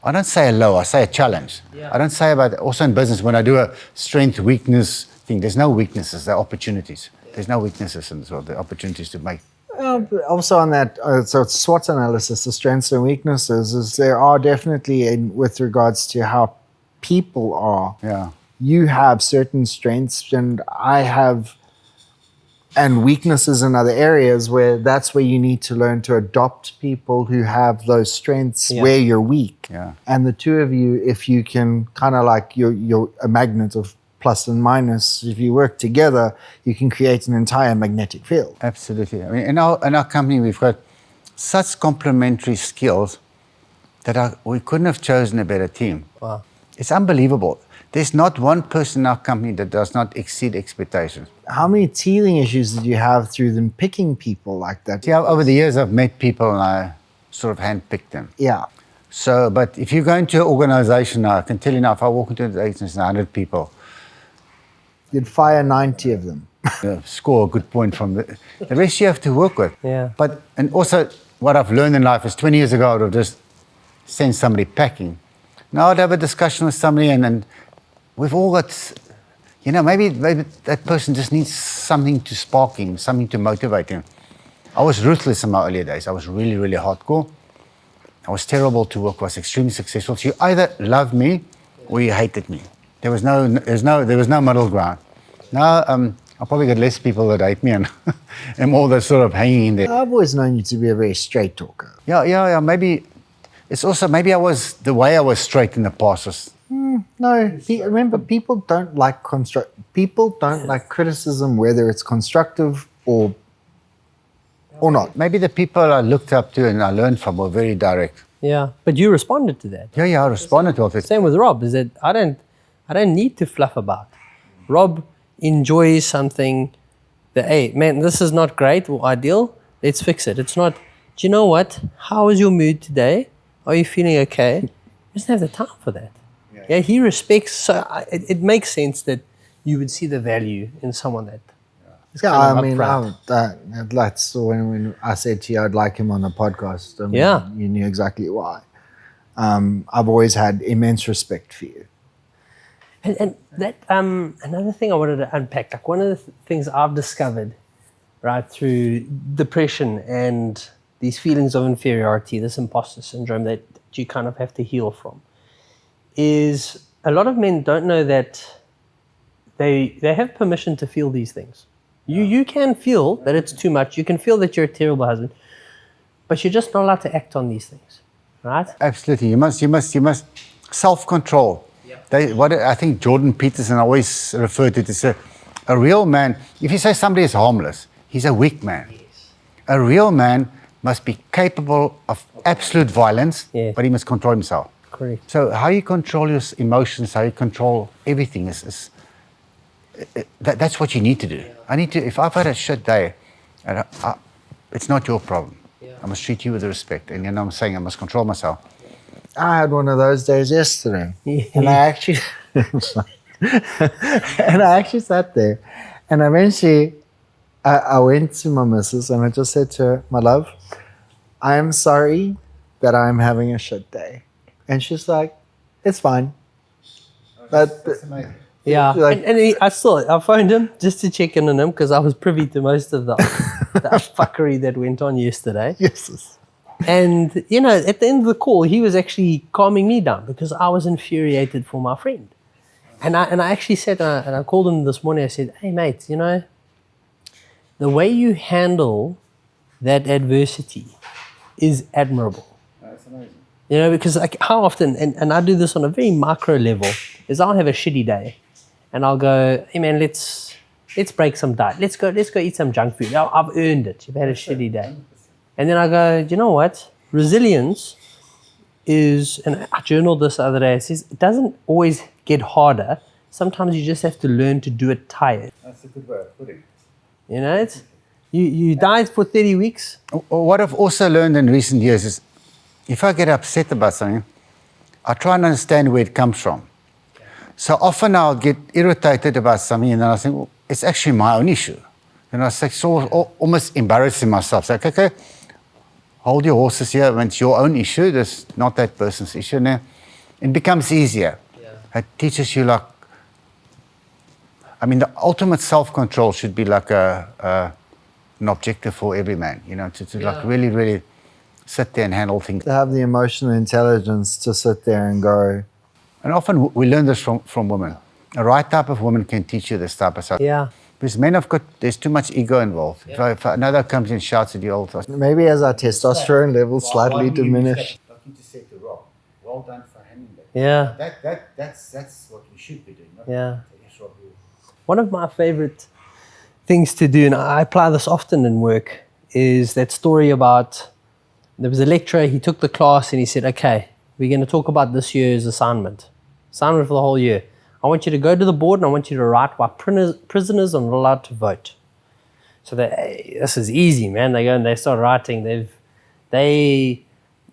I don't say a low, I say a challenge. Yeah. I don't say about also in business when I do a strength weakness thing. There's no weaknesses, there are opportunities. There's no weaknesses in this world. There are opportunities to make. But also on that, so it's SWOT analysis, the strengths and weaknesses, is there are definitely, with regards to how people are, Yeah. you have certain strengths and I have, and weaknesses in other areas where that's where you need to learn to adopt people who have those strengths where you're weak. Yeah. And the two of you, if you can kind of like you're a magnet of plus and minus, if you work together, you can create an entire magnetic field. Absolutely. I mean, in our company, we've got such complementary skills that we couldn't have chosen a better team. Wow. It's unbelievable. There's not one person in our company that does not exceed expectations. How many teething issues did you have through them picking people like that? Yeah, over the years, I've met people and I sort of handpicked them. Yeah. So, but if you go into an organization now, I can tell you now, if I walk into an organization, there's 100 people, You'd fire 90 of them. score a good point from the rest you have to work with. Yeah. But, and also what I've learned in life is 20 years ago, I would have just sent somebody packing. Now I'd have a discussion with somebody and we've all got, you know, maybe that person just needs something to spark him, something to motivate him. I was ruthless in my earlier days. I was really, really hardcore. I was terrible to work with. I was extremely successful. So you either loved me or you hated me. There was no middle ground. Now I'll probably get less people that hate me and more that sort of hanging in there. I've always known you to be a very straight talker. Yeah. Maybe it's also maybe the way I was straight in the past was. No, remember, people don't like criticism, whether it's constructive or not. Maybe the people I looked up to and I learned from were very direct. Yeah, but you responded to that. Yeah, I responded to it. Same with Rob. Is that I don't need to fluff about. Rob enjoys something that, hey man, this is not great or ideal. Let's fix it. It's not. Do you know what? How is your mood today? Are you feeling okay? He doesn't have the time for that. Yeah, he respects. So it makes sense that you would see the value in someone that. Yeah, I mean, that's when I said to you I'd like him on the podcast. I mean, you knew exactly why. I've always had immense respect for you. And that another thing I wanted to unpack, like one of the things I've discovered, right, through depression and these feelings of inferiority, this imposter syndrome that you kind of have to heal from, is a lot of men don't know that they have permission to feel these things. You can feel that it's too much. You can feel that you're a terrible husband, but you're just not allowed to act on these things, right? Absolutely, you must self-control. What I think Jordan Peterson always referred to it as a real man. If you say somebody is harmless, he's a weak man. Yes. A real man must be capable of absolute violence, but he must control himself. Correct. So how you control your emotions, how you control everything that's what you need to do. If I've had a shit day, it's not your problem. I must treat you with respect. And I'm saying I must control myself. I had one of those days yesterday, and I actually sat there, and eventually I went to my missus and I just said to her, "My love, I am sorry that I'm having a shit day," and she's like, "It's fine." But That's amazing. Yeah, Like- I phoned him just to check in on him because I was privy to most of the fuckery that went on yesterday. yes. And, you know, at the end of the call, he was actually calming me down because I was infuriated for my friend. And I actually said, and I called him this morning, I said, "Hey, mate, you know, the way you handle that adversity is admirable." That's amazing. You know, because like how often, and I do this on a very micro level, is I'll have a shitty day and I'll go, "Hey man, let's break some diet. Let's go eat some junk food. I've earned it. You've had a shitty day." And then I go, "Do you know what? Resilience is," and I journaled this the other day, it says it doesn't always get harder. sometimes you just have to learn to do it tired. That's a good way of putting it. You know, it's you died for 30 weeks. What I've also learned in recent years is if I get upset about something, I try and understand where it comes from. So often I'll get irritated about something and then I think, well, it's actually my own issue. And I say, so almost embarrassing myself. So, okay, hold your horses here. When it's your own issue, that's not that person's issue. And it becomes easier. Yeah. It teaches you the ultimate self-control should be like an objective for every man, to really, really sit there and handle things. To have the emotional intelligence to sit there and go. And often we learn this from women. A right type of woman can teach you this type of stuff. Yeah. Because men there's too much ego involved. Yeah. If another comes and shouts at you all the time. Maybe as our testosterone levels slightly diminish. Like you just said to Rob, well done for handling that. Yeah. That's what we should be doing. Yeah. Yes, Rob, One of my favorite things to do, and I apply this often in work, is that story about there was a lecturer, he took the class and he said, okay, we're going to talk about this year's assignment for the whole year. I want you to go to the board and I want you to write why prisoners are not allowed to vote. So this is easy, man. They go and they start writing. They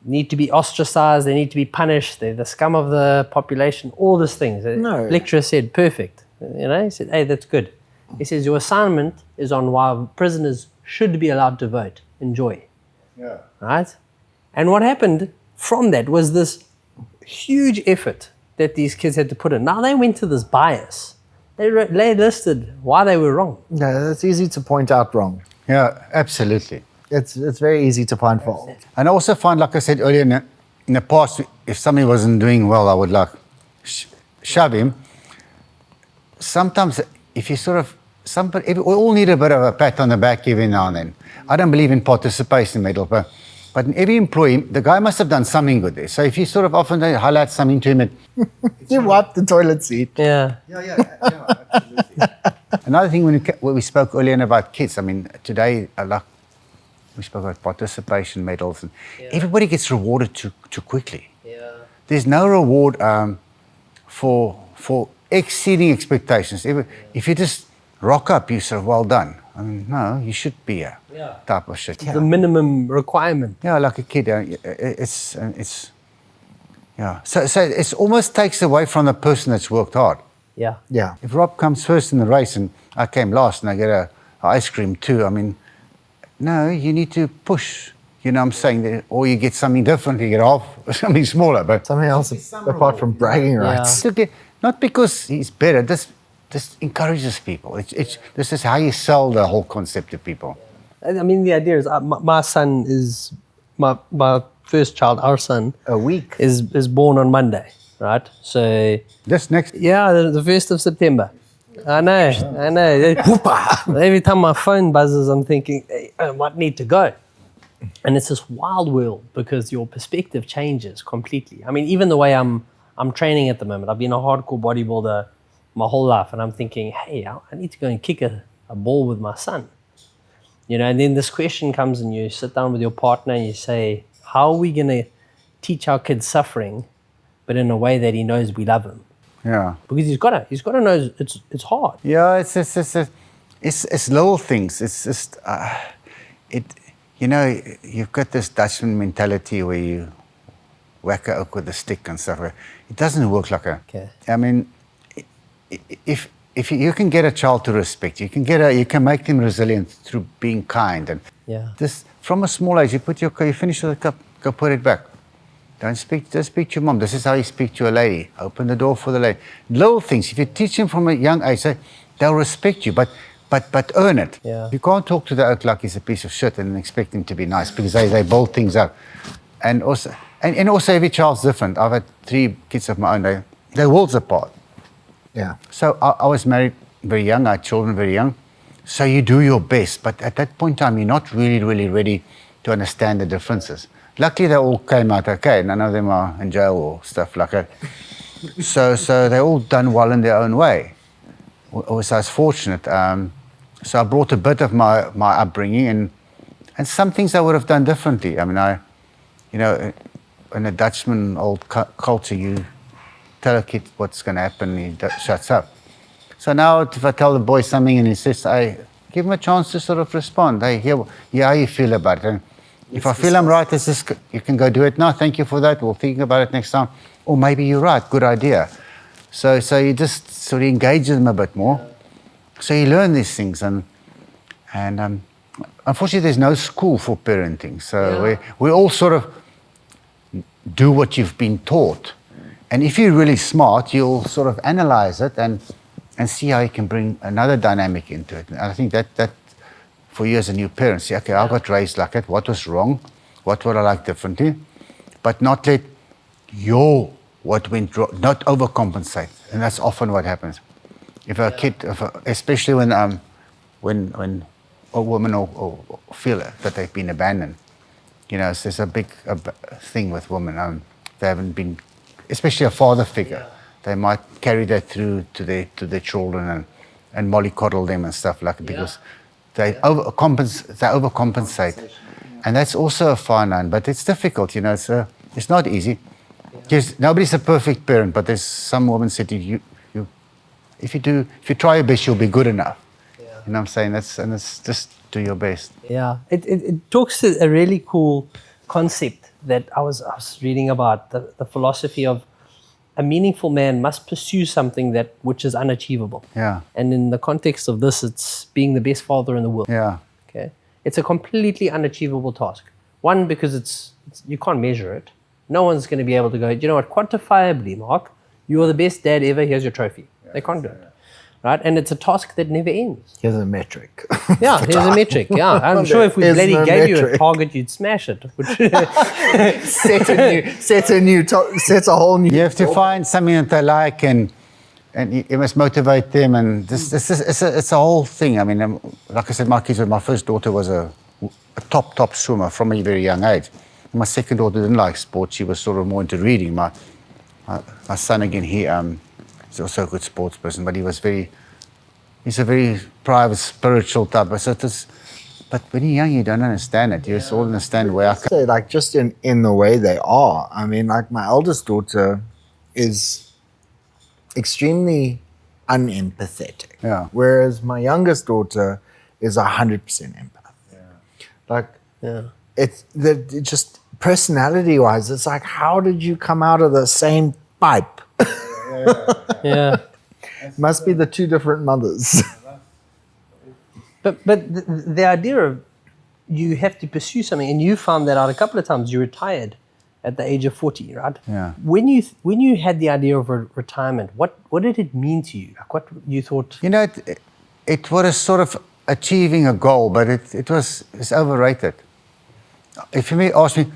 need to be ostracized. They need to be punished. They're the scum of the population. All these things. The lecturer said, perfect. He said, hey, that's good. He says, your assignment is on why prisoners should be allowed to vote. Enjoy. Yeah. Right? And what happened from that was this huge effort that these kids had to put in. Now they went to this bias. They listed why they were wrong. Yeah, it's easy to point out wrong. Yeah, absolutely. It's very easy to find fault. And I also find, like I said earlier, in the past, if somebody wasn't doing well, I would shove him. Sometimes if you we all need a bit of a pat on the back every now and then. I don't believe in participation medal, but in every employee, the guy must have done something good there. So if you often highlight something to him, you wipe the toilet seat. Yeah. Absolutely. Another thing when we spoke earlier about kids, today we spoke about participation medals, and everybody gets rewarded too quickly. Yeah. There's no reward for exceeding expectations. If you just rock up, you say, well done. No, you should be a type of shit. The minimum requirement. Yeah, like a kid. It's So it almost takes away from the person that's worked hard. Yeah. Yeah. If Rob comes first in the race and I came last and I get a ice cream too, no, you need to push. You know what I'm saying? Or you get something different, you get off, or something smaller. But something else apart from bragging rights. Not because he's better, this encourages people. This is how you sell the whole concept to people. The idea is my son is, my first child, our son, a week is born on Monday, right? So this next, the 1st of September. I know. Every time my phone buzzes, I'm thinking, hey, I might need to go. And it's this wild world because your perspective changes completely. Even the way I'm training at the moment, I've been a hardcore bodybuilder my whole life, and I'm thinking, hey, I need to go and kick a ball with my son. And then this question comes and you sit down with your partner and you say, how are we going to teach our kids suffering, but in a way that he knows we love him? Yeah. Because he's got to know it's hard. Yeah, it's little things. It's just, you've got this Dutchman mentality where you whack a oak with a stick and stuff. It doesn't work like a. Okay. If you can get a child to respect you, you can make them resilient through being kind, and this from a small age. You finish with a cup, go put it back. Don't speak to your mom. This is how you speak to a lady. Open the door for the lady. Little things. If you teach them from a young age, they'll respect you, but earn it. Yeah. You can't talk to the oak like he's a piece of shit and expect him to be nice, because they build things up. And also every child's different. I've had 3 kids of my own. They're worlds apart. Yeah. So I was married very young. I had children very young. So you do your best, but at that point in time, you're not really, really ready to understand the differences. Luckily, they all came out okay. None of them are in jail or stuff like that. So they all done well in their own way. I was fortunate. So I brought a bit of my upbringing, and some things I would have done differently. In a Dutchman old culture, tell a kid what's going to happen, he shuts up. So now if I tell the boy something and he says, I give him a chance to sort of respond. Hey, hear how you feel about it. And if I feel I'm right, you can go do it now. Thank you for that. We'll think about it next time. Or maybe you're right. Good idea. So you just sort of engage them a bit more. So you learn these things. And unfortunately, there's no school for parenting. So we all sort of do what you've been taught. And if you're really smart, you'll sort of analyze it and see how you can bring another dynamic into it. And I think that for you as a new parent, say, okay, I got raised like that. What was wrong? What would I like differently? But not let what went wrong, not overcompensate. And that's often what happens. If a kid, especially when a woman or feel that they've been abandoned, there's a big thing with women. They haven't been, especially a father figure. They might carry that through to their children and mollycoddle them and stuff like that because they overcompensate. And that's also a fine line, but it's difficult, it's not easy. Because nobody's a perfect parent, but there's some women said to you, if you try your best, you'll be good enough. You know what I'm saying? That's just do your best. Yeah, it talks to a really cool concept that I was reading about, the philosophy of a meaningful man must pursue something which is unachievable. Yeah. And in the context of this, it's being the best father in the world. Yeah. Okay. It's a completely unachievable task. One, because it's you can't measure it. No one's going to be able to go, you know what, quantifiably, Mark, you are the best dad ever, here's your trophy. They can't do it. Right? And it's a task that never ends. Here's a metric. Yeah, here's a metric. Yeah, I'm sure if we bloody gave you a target, you'd smash it. Sets a whole new. You have to find something that they like, and you must motivate them, and it's a whole thing. I mean, like I said, my first daughter was a top swimmer from a very young age. My second daughter didn't like sports; she was sort of more into reading. My son again, he's also a good sports person, but he's a very private, spiritual type. But when you're young, you don't understand it. You just all understand where I come. Say, like, just in the way they are. I mean, like, my eldest daughter is extremely unempathetic. Yeah. Whereas my youngest daughter is 100% empath. Yeah. Like, it's just personality-wise, it's like, how did you come out of the same pipe? Yeah. Must be the two different mothers. But the idea of you have to pursue something, and you found that out a couple of times. You retired at the age of 40, right? Yeah. When you had the idea of retirement, what did it mean to you? Like, what you thought? It was sort of achieving a goal, but it's overrated. If you may ask me,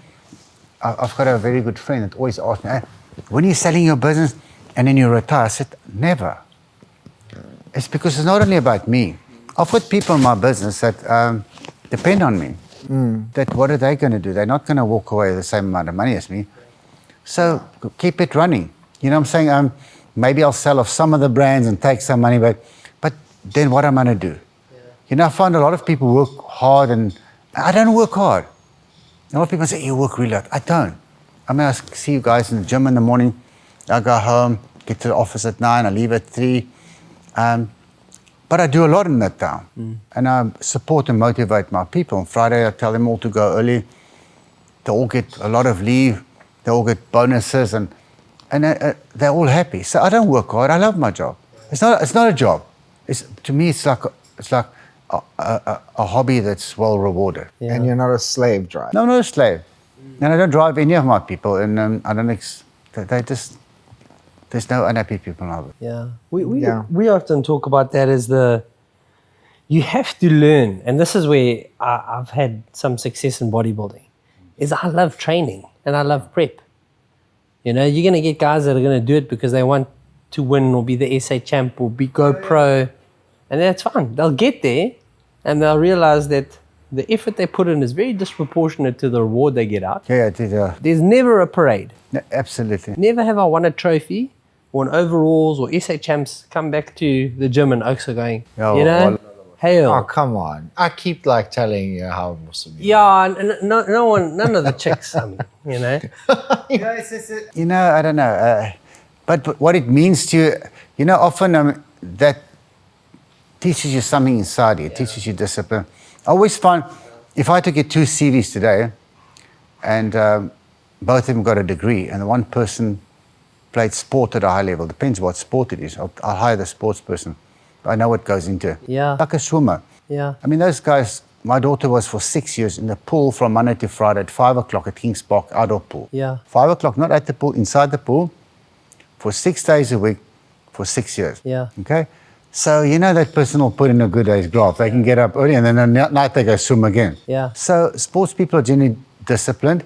I've got a very good friend that always asks me, when you're selling your business and then you retire, I said, never. It's because it's not only about me. I've got people in my business that depend on me. That what are they going to do? They're not going to walk away with the same amount of money as me. So keep it running. You know what I'm saying? Maybe I'll sell off some of the brands and take some money, but then what am I going to do? I find a lot of people work hard, and I don't work hard. A lot of people say, you work really hard. I don't. I mean, I see you guys in the gym in the morning. I go home, get to the office at 9, I leave at 3. But I do a lot in that town. And I support and motivate my people. On Friday, I tell them all to go early. They all get a lot of leave. They all get bonuses, and they're all happy. So I don't work hard. I love my job. It's not a job. To me, it's like a hobby that's well rewarded. Yeah. And you're not a slave driver. No, I'm not a slave. And I don't drive any of my people. And I don't there's no unhappy people now. Yeah. We often talk about that as you have to learn, and this is where I've had some success in bodybuilding, is I love training and I love prep. You're going to get guys that are going to do it because they want to win or be the SA champ or go pro, and that's fine. They'll get there and they'll realize that the effort they put in is very disproportionate to the reward they get out. Yeah, There's never a parade. No, absolutely. Never have I won a trophy or an overalls or SA champs come back to the gym and Oaks are going, hail. Oh, come on. I keep telling you how awesome you are. Yeah, none of the chicks, I don't know. I don't know. But what it means to you, often that teaches you something inside you. It teaches you discipline. I always find if I had to get 2 CVs today, and both of them got a degree, and the one person played sport at a high level, depends what sport it is. I'll hire the sports person. I know what goes into it. Yeah. Like a swimmer. Yeah. I mean, those guys, my daughter was for 6 years in the pool from Monday to Friday at 5 o'clock at Kings Park outdoor pool. Yeah. 5 o'clock, not at the pool, inside the pool, for 6 days a week for 6 years. Yeah. Okay? So, that person will put in a good day's graft. They can get up early and then at night they go swim again. Yeah. So, sports people are generally disciplined.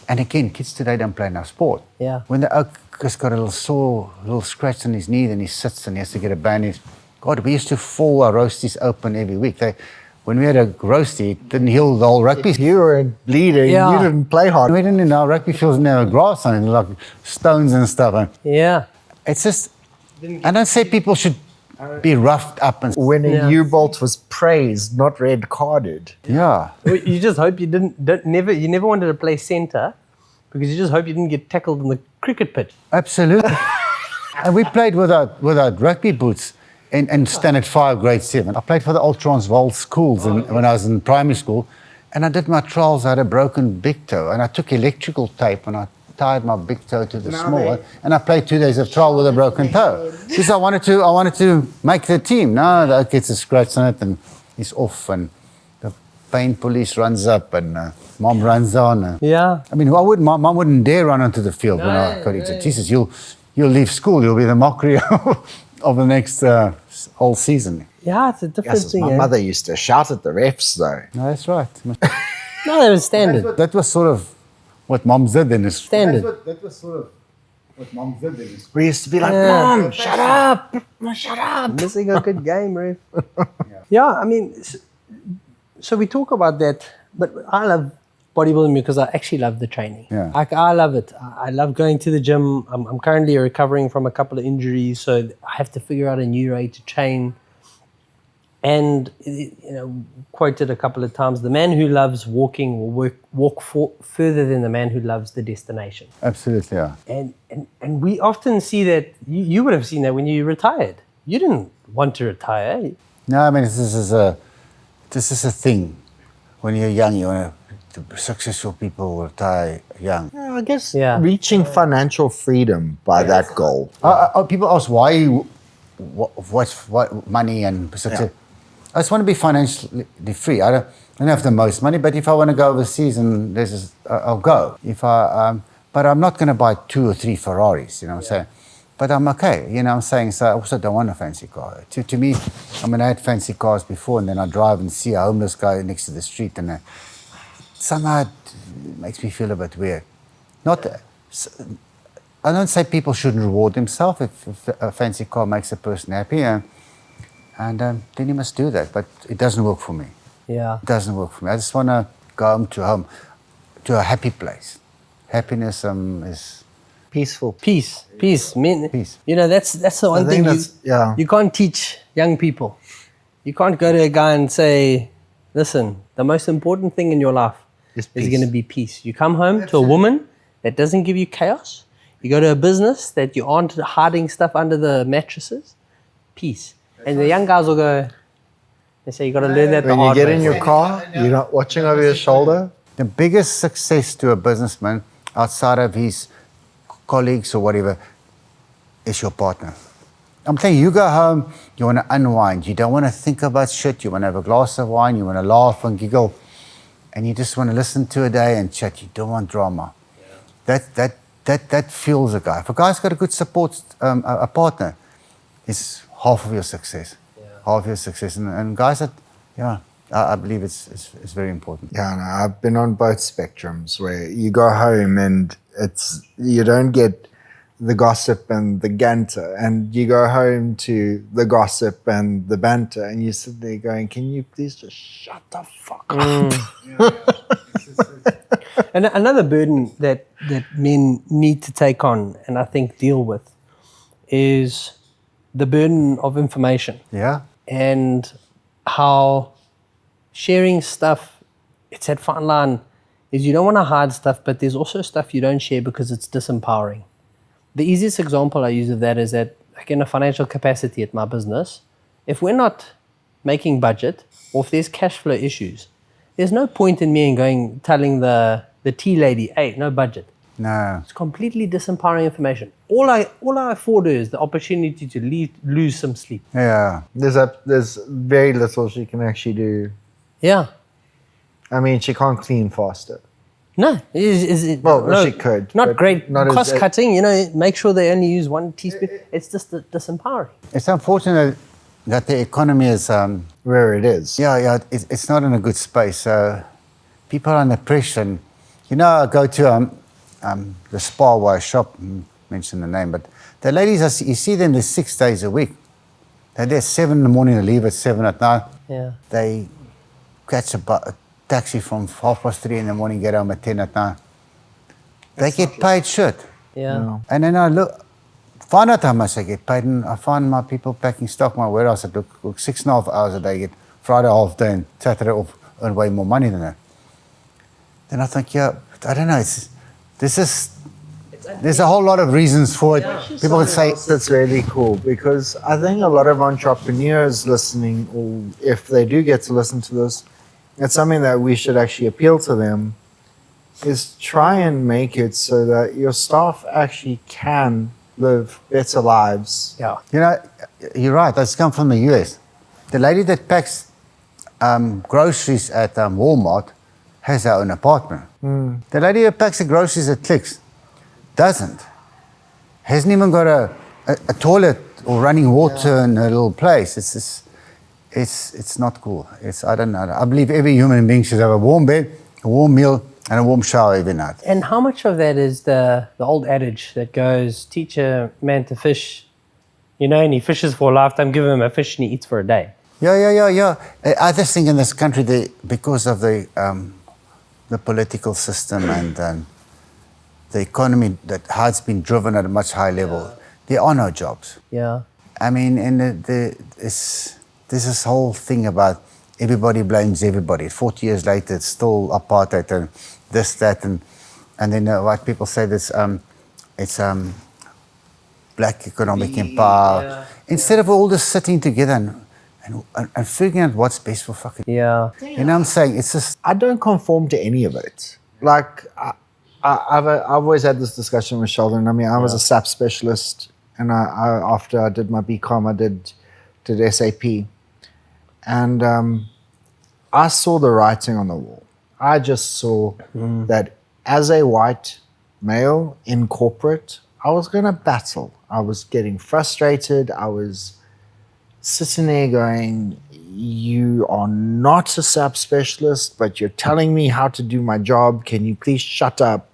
And again, kids today don't play enough sport. Yeah. When the oak has got a little scratch on his knee, then he sits and he has to get a bandage. God, we used to fall our roasties open every week. When we had a roastie, it didn't heal the whole rugby. If you were bleeding, Yeah. you didn't play hard. We didn't know rugby fields didn't have grass on it, like stones and stuff. And Yeah. it's just, I don't say people should be roughed up and Winning Yeah. U-Bolt was praised, not red carded. yeah. Well, you just hope you you never wanted to play centre because you just hope you didn't get tackled in the cricket pitch. Absolutely. And we played without rugby boots in Standard 5, grade 7. I played for the Old Transvaal schools when I was in primary school, and I did my trials. I had a broken big toe, and I took electrical tape and I tied my big toe to the small one, and I played 2 days of trial with a broken toe. Because I wanted to make the team. No, that gets a scratch on it and he's off, and the pain police runs up and mom runs on. Yeah. I mean, my mom wouldn't dare run onto the field when I got injured. Jesus, you'll leave school. You'll be the mockery of the next whole season. Yeah, it's a different Yes, thing. my eh? mother used to shout at the refs, though. No, that's right. No, that was standard. That was sort of what moms did then. Standard. That was sort of what moms did then. We used to be like, Yeah. Mom, shut up! Shut up! Missing a good game, ref. Yeah, I mean, so we talk about that, but I love bodybuilding because I actually love the training. Yeah. I love it. I love going to the gym. I'm currently recovering from a couple of injuries, so I have to figure out a new way to train. And, quoted a couple of times, the man who loves walking will walk further than the man who loves the destination. Absolutely, yeah. And we often see that, you would have seen that when you retired. You didn't want to retire. No, I mean, this is a thing. When you're young, the successful people retire young. Yeah, I guess Yeah. reaching financial freedom by that goal. People ask why, what money and success. I just want to be financially free. I don't have the most money, but if I want to go overseas and I'll go. But I'm not going to buy 2 or 3 Ferraris. I'm saying. But I'm okay. I'm saying. So I also don't want a fancy car. To me, I had fancy cars before, and then I drive and see a homeless guy next to the street, and somehow it makes me feel a bit weird. I don't say people shouldn't reward themselves if a fancy car makes a person happy, and then you must do that. But it doesn't work for me. Yeah. It doesn't work for me. I just want to go home to a happy place. Happiness is Peaceful. Peace. Man. Peace. That's the one think thing yeah. you can't teach young people. You can't go to a guy and say, listen, the most important thing in your life Is is peace. going to be peace. You come home to a woman that doesn't give you chaos. You go to a business that you aren't hiding stuff under the mattresses. Peace. And the young guys will go, they say you got to learn that the When you hard get way. in your car, you're not watching over your shoulder. the biggest success to a businessman outside of his colleagues or whatever is your partner. I'm telling you, you go home, you want to unwind. You don't want to think about shit. You want to have a glass of wine. You want to laugh and giggle. And you just want to listen to a day and chat. You don't want drama. Yeah. That fuels a guy. If a guy's got a good support, a partner, it's half of your success. Yeah. Half of your success. And guys that, I believe it's very important. Yeah, no, I've been on both spectrums where you go home and you don't get the gossip and the ganter, and you go home to the gossip and the banter, and you sit there going, can you please just shut the fuck up? And another burden that men need to take on, and I think deal with, is the burden of information. Yeah. And how sharing stuff, it's that fine line, is you don't want to hide stuff, but there's also stuff you don't share because it's disempowering. the easiest example I use of that is that, like, in a financial capacity at my business, if we're not making budget or if there's cash flow issues, there's no point in me telling the tea lady, hey, no budget. No. It's completely disempowering information. All I afford her is the opportunity to lose some sleep. Yeah. There's very little she can actually do. Yeah. I mean, she can't clean faster. No. Well, she could. Not but great not as- cost cutting, make sure they only use 1 teaspoon. It's just disempowering. It's unfortunate that the economy is, where it is. yeah, it's not in a good space. So people are under pressure. And, I go to the spa where I shop, mention the name, but the ladies, you see them, there's 6 days a week. They're there 7 in the morning, they leave at 7 at night. Yeah. They catch a taxi from 3:30 in the morning, get home at 10 at night. They get paid shit. Yeah. No. And then I find out how much I get paid, and I find my people packing stock, my warehouse, I look 6.5 hours a day, get Friday half day and Saturday off, earn way more money than that. Then I think, I don't know, there's a whole lot of reasons for it. People would say, That's really cool because I think a lot of entrepreneurs listening, or if they do get to listen to this, it's something that we should actually appeal to them, is try and make it so that your staff actually can live better lives. Yeah. you're right, that's come from the US. The lady that packs groceries at Walmart has her own apartment. The lady that packs the groceries at Clicks hasn't even got a toilet or running water in her little place. It's not cool. I don't know. I believe every human being should have a warm bed, a warm meal, and a warm shower every night. And how much of that is the old adage that goes, teach a man to fish, and he fishes for a lifetime, give him a fish and he eats for a day. Yeah. I just think in this country, because of the political system and the economy, how it's been driven at a much higher level, there are no jobs. Yeah. I mean, and there's this whole thing about everybody blames everybody. 40 years later, it's still apartheid and this, that, and then white people say this, it's black economic empower. Yeah. Instead of all this sitting together and figuring out what's best for fucking... Yeah. You know what I'm saying? It's just... I don't conform to any of it. Like, I've always had this discussion with Sheldon. I mean, I was a SAP specialist, and I after I did my BCom, I did SAP. And I saw the writing on the wall. I just saw that as a white male in corporate, I was going to battle. I was getting frustrated. I was sitting there going, you are not a SAP specialist, but you're telling me how to do my job. Can you please shut up?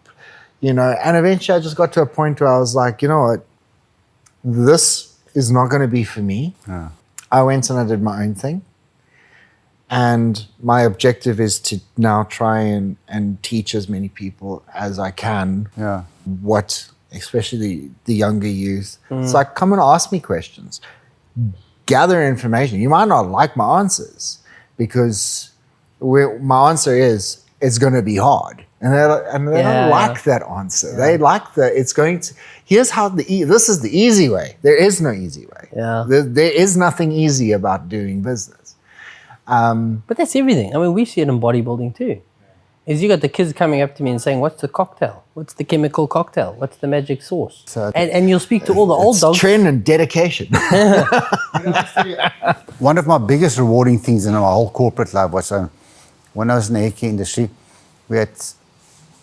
And eventually I just got to a point where I was like, you know what? This is not going to be for me. Yeah. I went and I did my own thing. And my objective is to now try and teach as many people as I can what, especially the younger youth. It's like, come and ask me questions. Gather information. You might not like my answers because my answer is, it's going to be hard. And they don't like that answer. Yeah. They like here's how this is the easy way. There is no easy way. Yeah. There is nothing easy about doing business. But that's everything. I mean, we see it in bodybuilding too. Is you got the kids coming up to me and saying, what's the cocktail? What's the chemical cocktail? What's the magic sauce? So and you'll speak to all the old dogs. Trend and dedication. One of my biggest rewarding things in my whole corporate life was when I was in the hair care industry,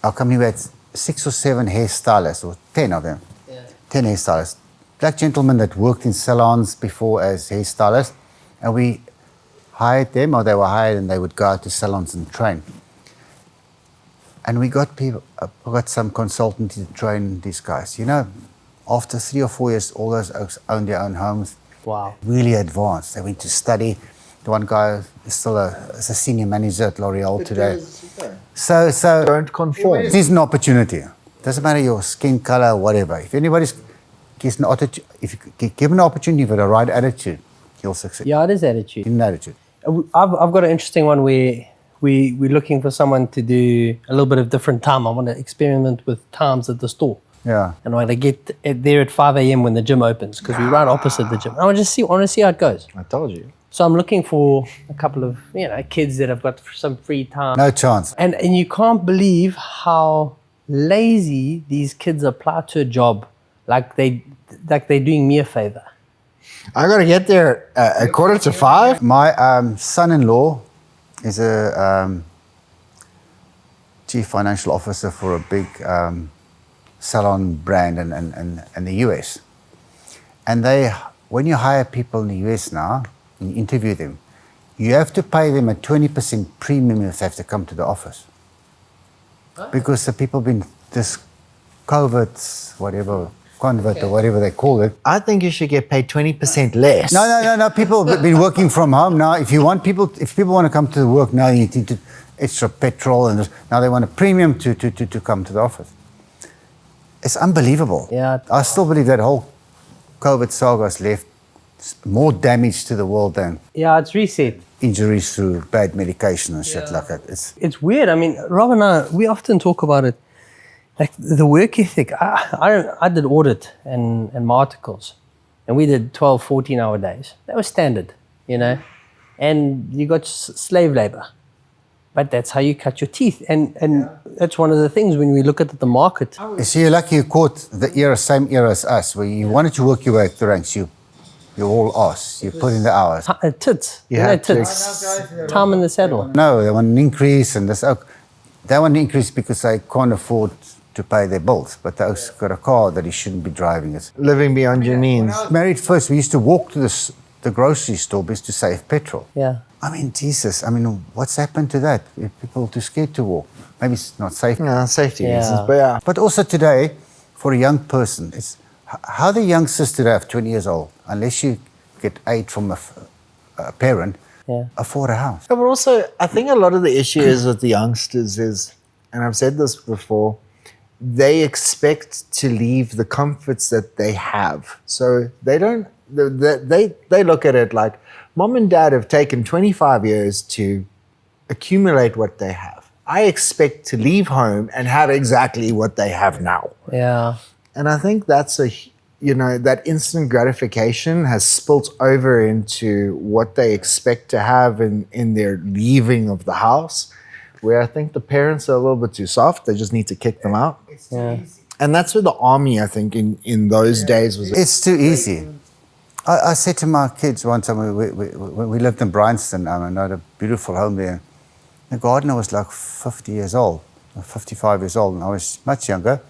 our company had 6 or 7 hairstylists, or 10 of them. 10 hairstylists. Black gentlemen that worked in salons before as hairstylists, and we hired them, or they were hired, and they would go out to salons and train. And we got some consultants to train these guys. After 3 or 4 years, all those oaks owned their own homes. Wow. Really advanced. They went to study. The one guy is still a senior manager at L'Oreal today. So Don't conform. this is an opportunity. Doesn't matter your skin color, whatever. If anybody's gives an attitude, if you give an opportunity with the right attitude, you'll succeed. Yeah, it is attitude. In attitude. I've got an interesting one where we're looking for someone to do a little bit of different time. I want to experiment with times at the store. Yeah. And I get there at 5 a.m. when the gym opens because we're right opposite the gym. I want to see how it goes. I told you. So I'm looking for a couple of kids that have got some free time. No chance. And you can't believe how lazy these kids apply to a job, like they're doing me a favor. I got to get there at 4:45. My son-in-law is a chief financial officer for a big salon brand in the US. And when you hire people in the US now, and you interview them, you have to pay them a 20% premium if they have to come to the office. Because the people been this COVID, whatever, convert or whatever they call it. I think you should get paid 20% less. No. People have been working from home now. If people want to come to the work now, you need to extra petrol, and now they want a premium to come to the office. It's unbelievable. Yeah. I still believe that whole COVID saga has left more damage to the world than It's reset. injuries through bad medication and shit like that. It's weird. I mean, Rob and I, we often talk about it, like the work ethic. I did audit and my articles, and we did 12, 14-hour days. That was standard, and you got slave labor. But that's how you cut your teeth. And that's one of the things when we look at the market. You see, you're lucky you caught the same era as us, where you wanted to work your way up the ranks. You're all ass. You put in the hours. Tits. You had to. Tits. Time in the saddle. No, they want an increase, and they want an increase because they can't afford to pay their bills. But they also got a car that he shouldn't be driving. It's Living beyond your means. married first, we used to walk to the grocery store just to save petrol. Yeah. I mean, Jesus, what's happened to that? People are too scared to walk. Maybe it's not safe. No, safety Yeah. reasons, but yeah. But also today, for a young person, it's how the youngsters today have 20 years old, unless you get aid from a parent, afford a house. But also, I think a lot of the issue is with the youngsters is, and I've said this before, they expect to leave the comforts that they have. So they don't, they look at it like, mom and dad have taken 25 years to accumulate what they have. I expect to leave home and have exactly what they have now. Yeah. And I think that's that instant gratification has spilt over into what they expect to have in their leaving of the house, where I think the parents are a little bit too soft. They just need to kick them out. Yeah. And that's where the army, I think, in those days was. It's too easy. I said to my kids one time, we lived in Bryanston, and I had a beautiful home there. The gardener was like 50 years old, or 55 years old, and I was much younger.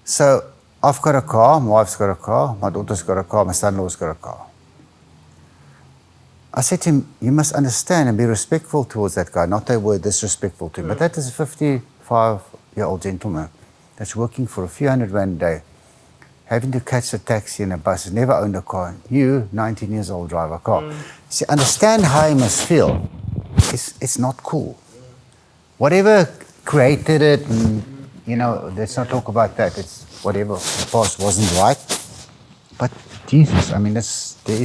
So I've got a car, my wife's got a car, my daughter's got a car, my son-in-law's got a car. I said to him, you must understand and be respectful towards that guy, not that we're disrespectful to him, but that is a 55-year-old gentleman that's working for a few $100 a day, having to catch a taxi and a bus, has never owned a car. You, 19 years old, drive a car. See, understand how he must feel. It's not cool. Whatever created it, and, let's not talk about that. It's whatever the past wasn't right. But Jesus,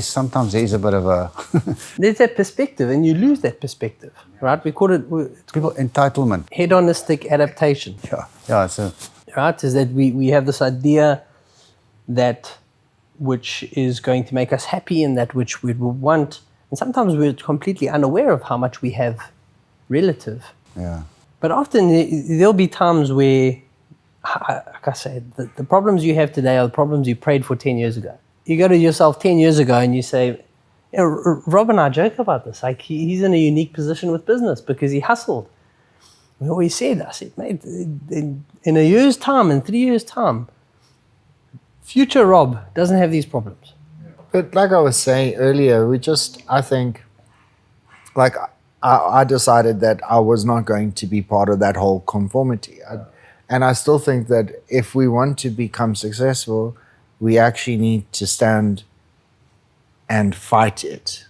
sometimes there is a bit of a... There's that perspective, and you lose that perspective, right? We call it people entitlement. hedonistic adaptation. Yeah. So Right? Is that we have this idea that which is going to make us happy and that which we would want. And sometimes we're completely unaware of how much we have relative. yeah. But often there'll be times where, like I say, the problems you have today are the problems you prayed for 10 years ago. You go to yourself 10 years ago and you say, Rob and I joke about this. Like he's in a unique position with business because he hustled. We always said, I said, mate, in a year's time, in 3 years' time, future Rob doesn't have these problems. But like I was saying earlier, I think, like I decided that I was not going to be part of that whole conformity. And I still think that if we want to become successful, we actually need to stand and fight it.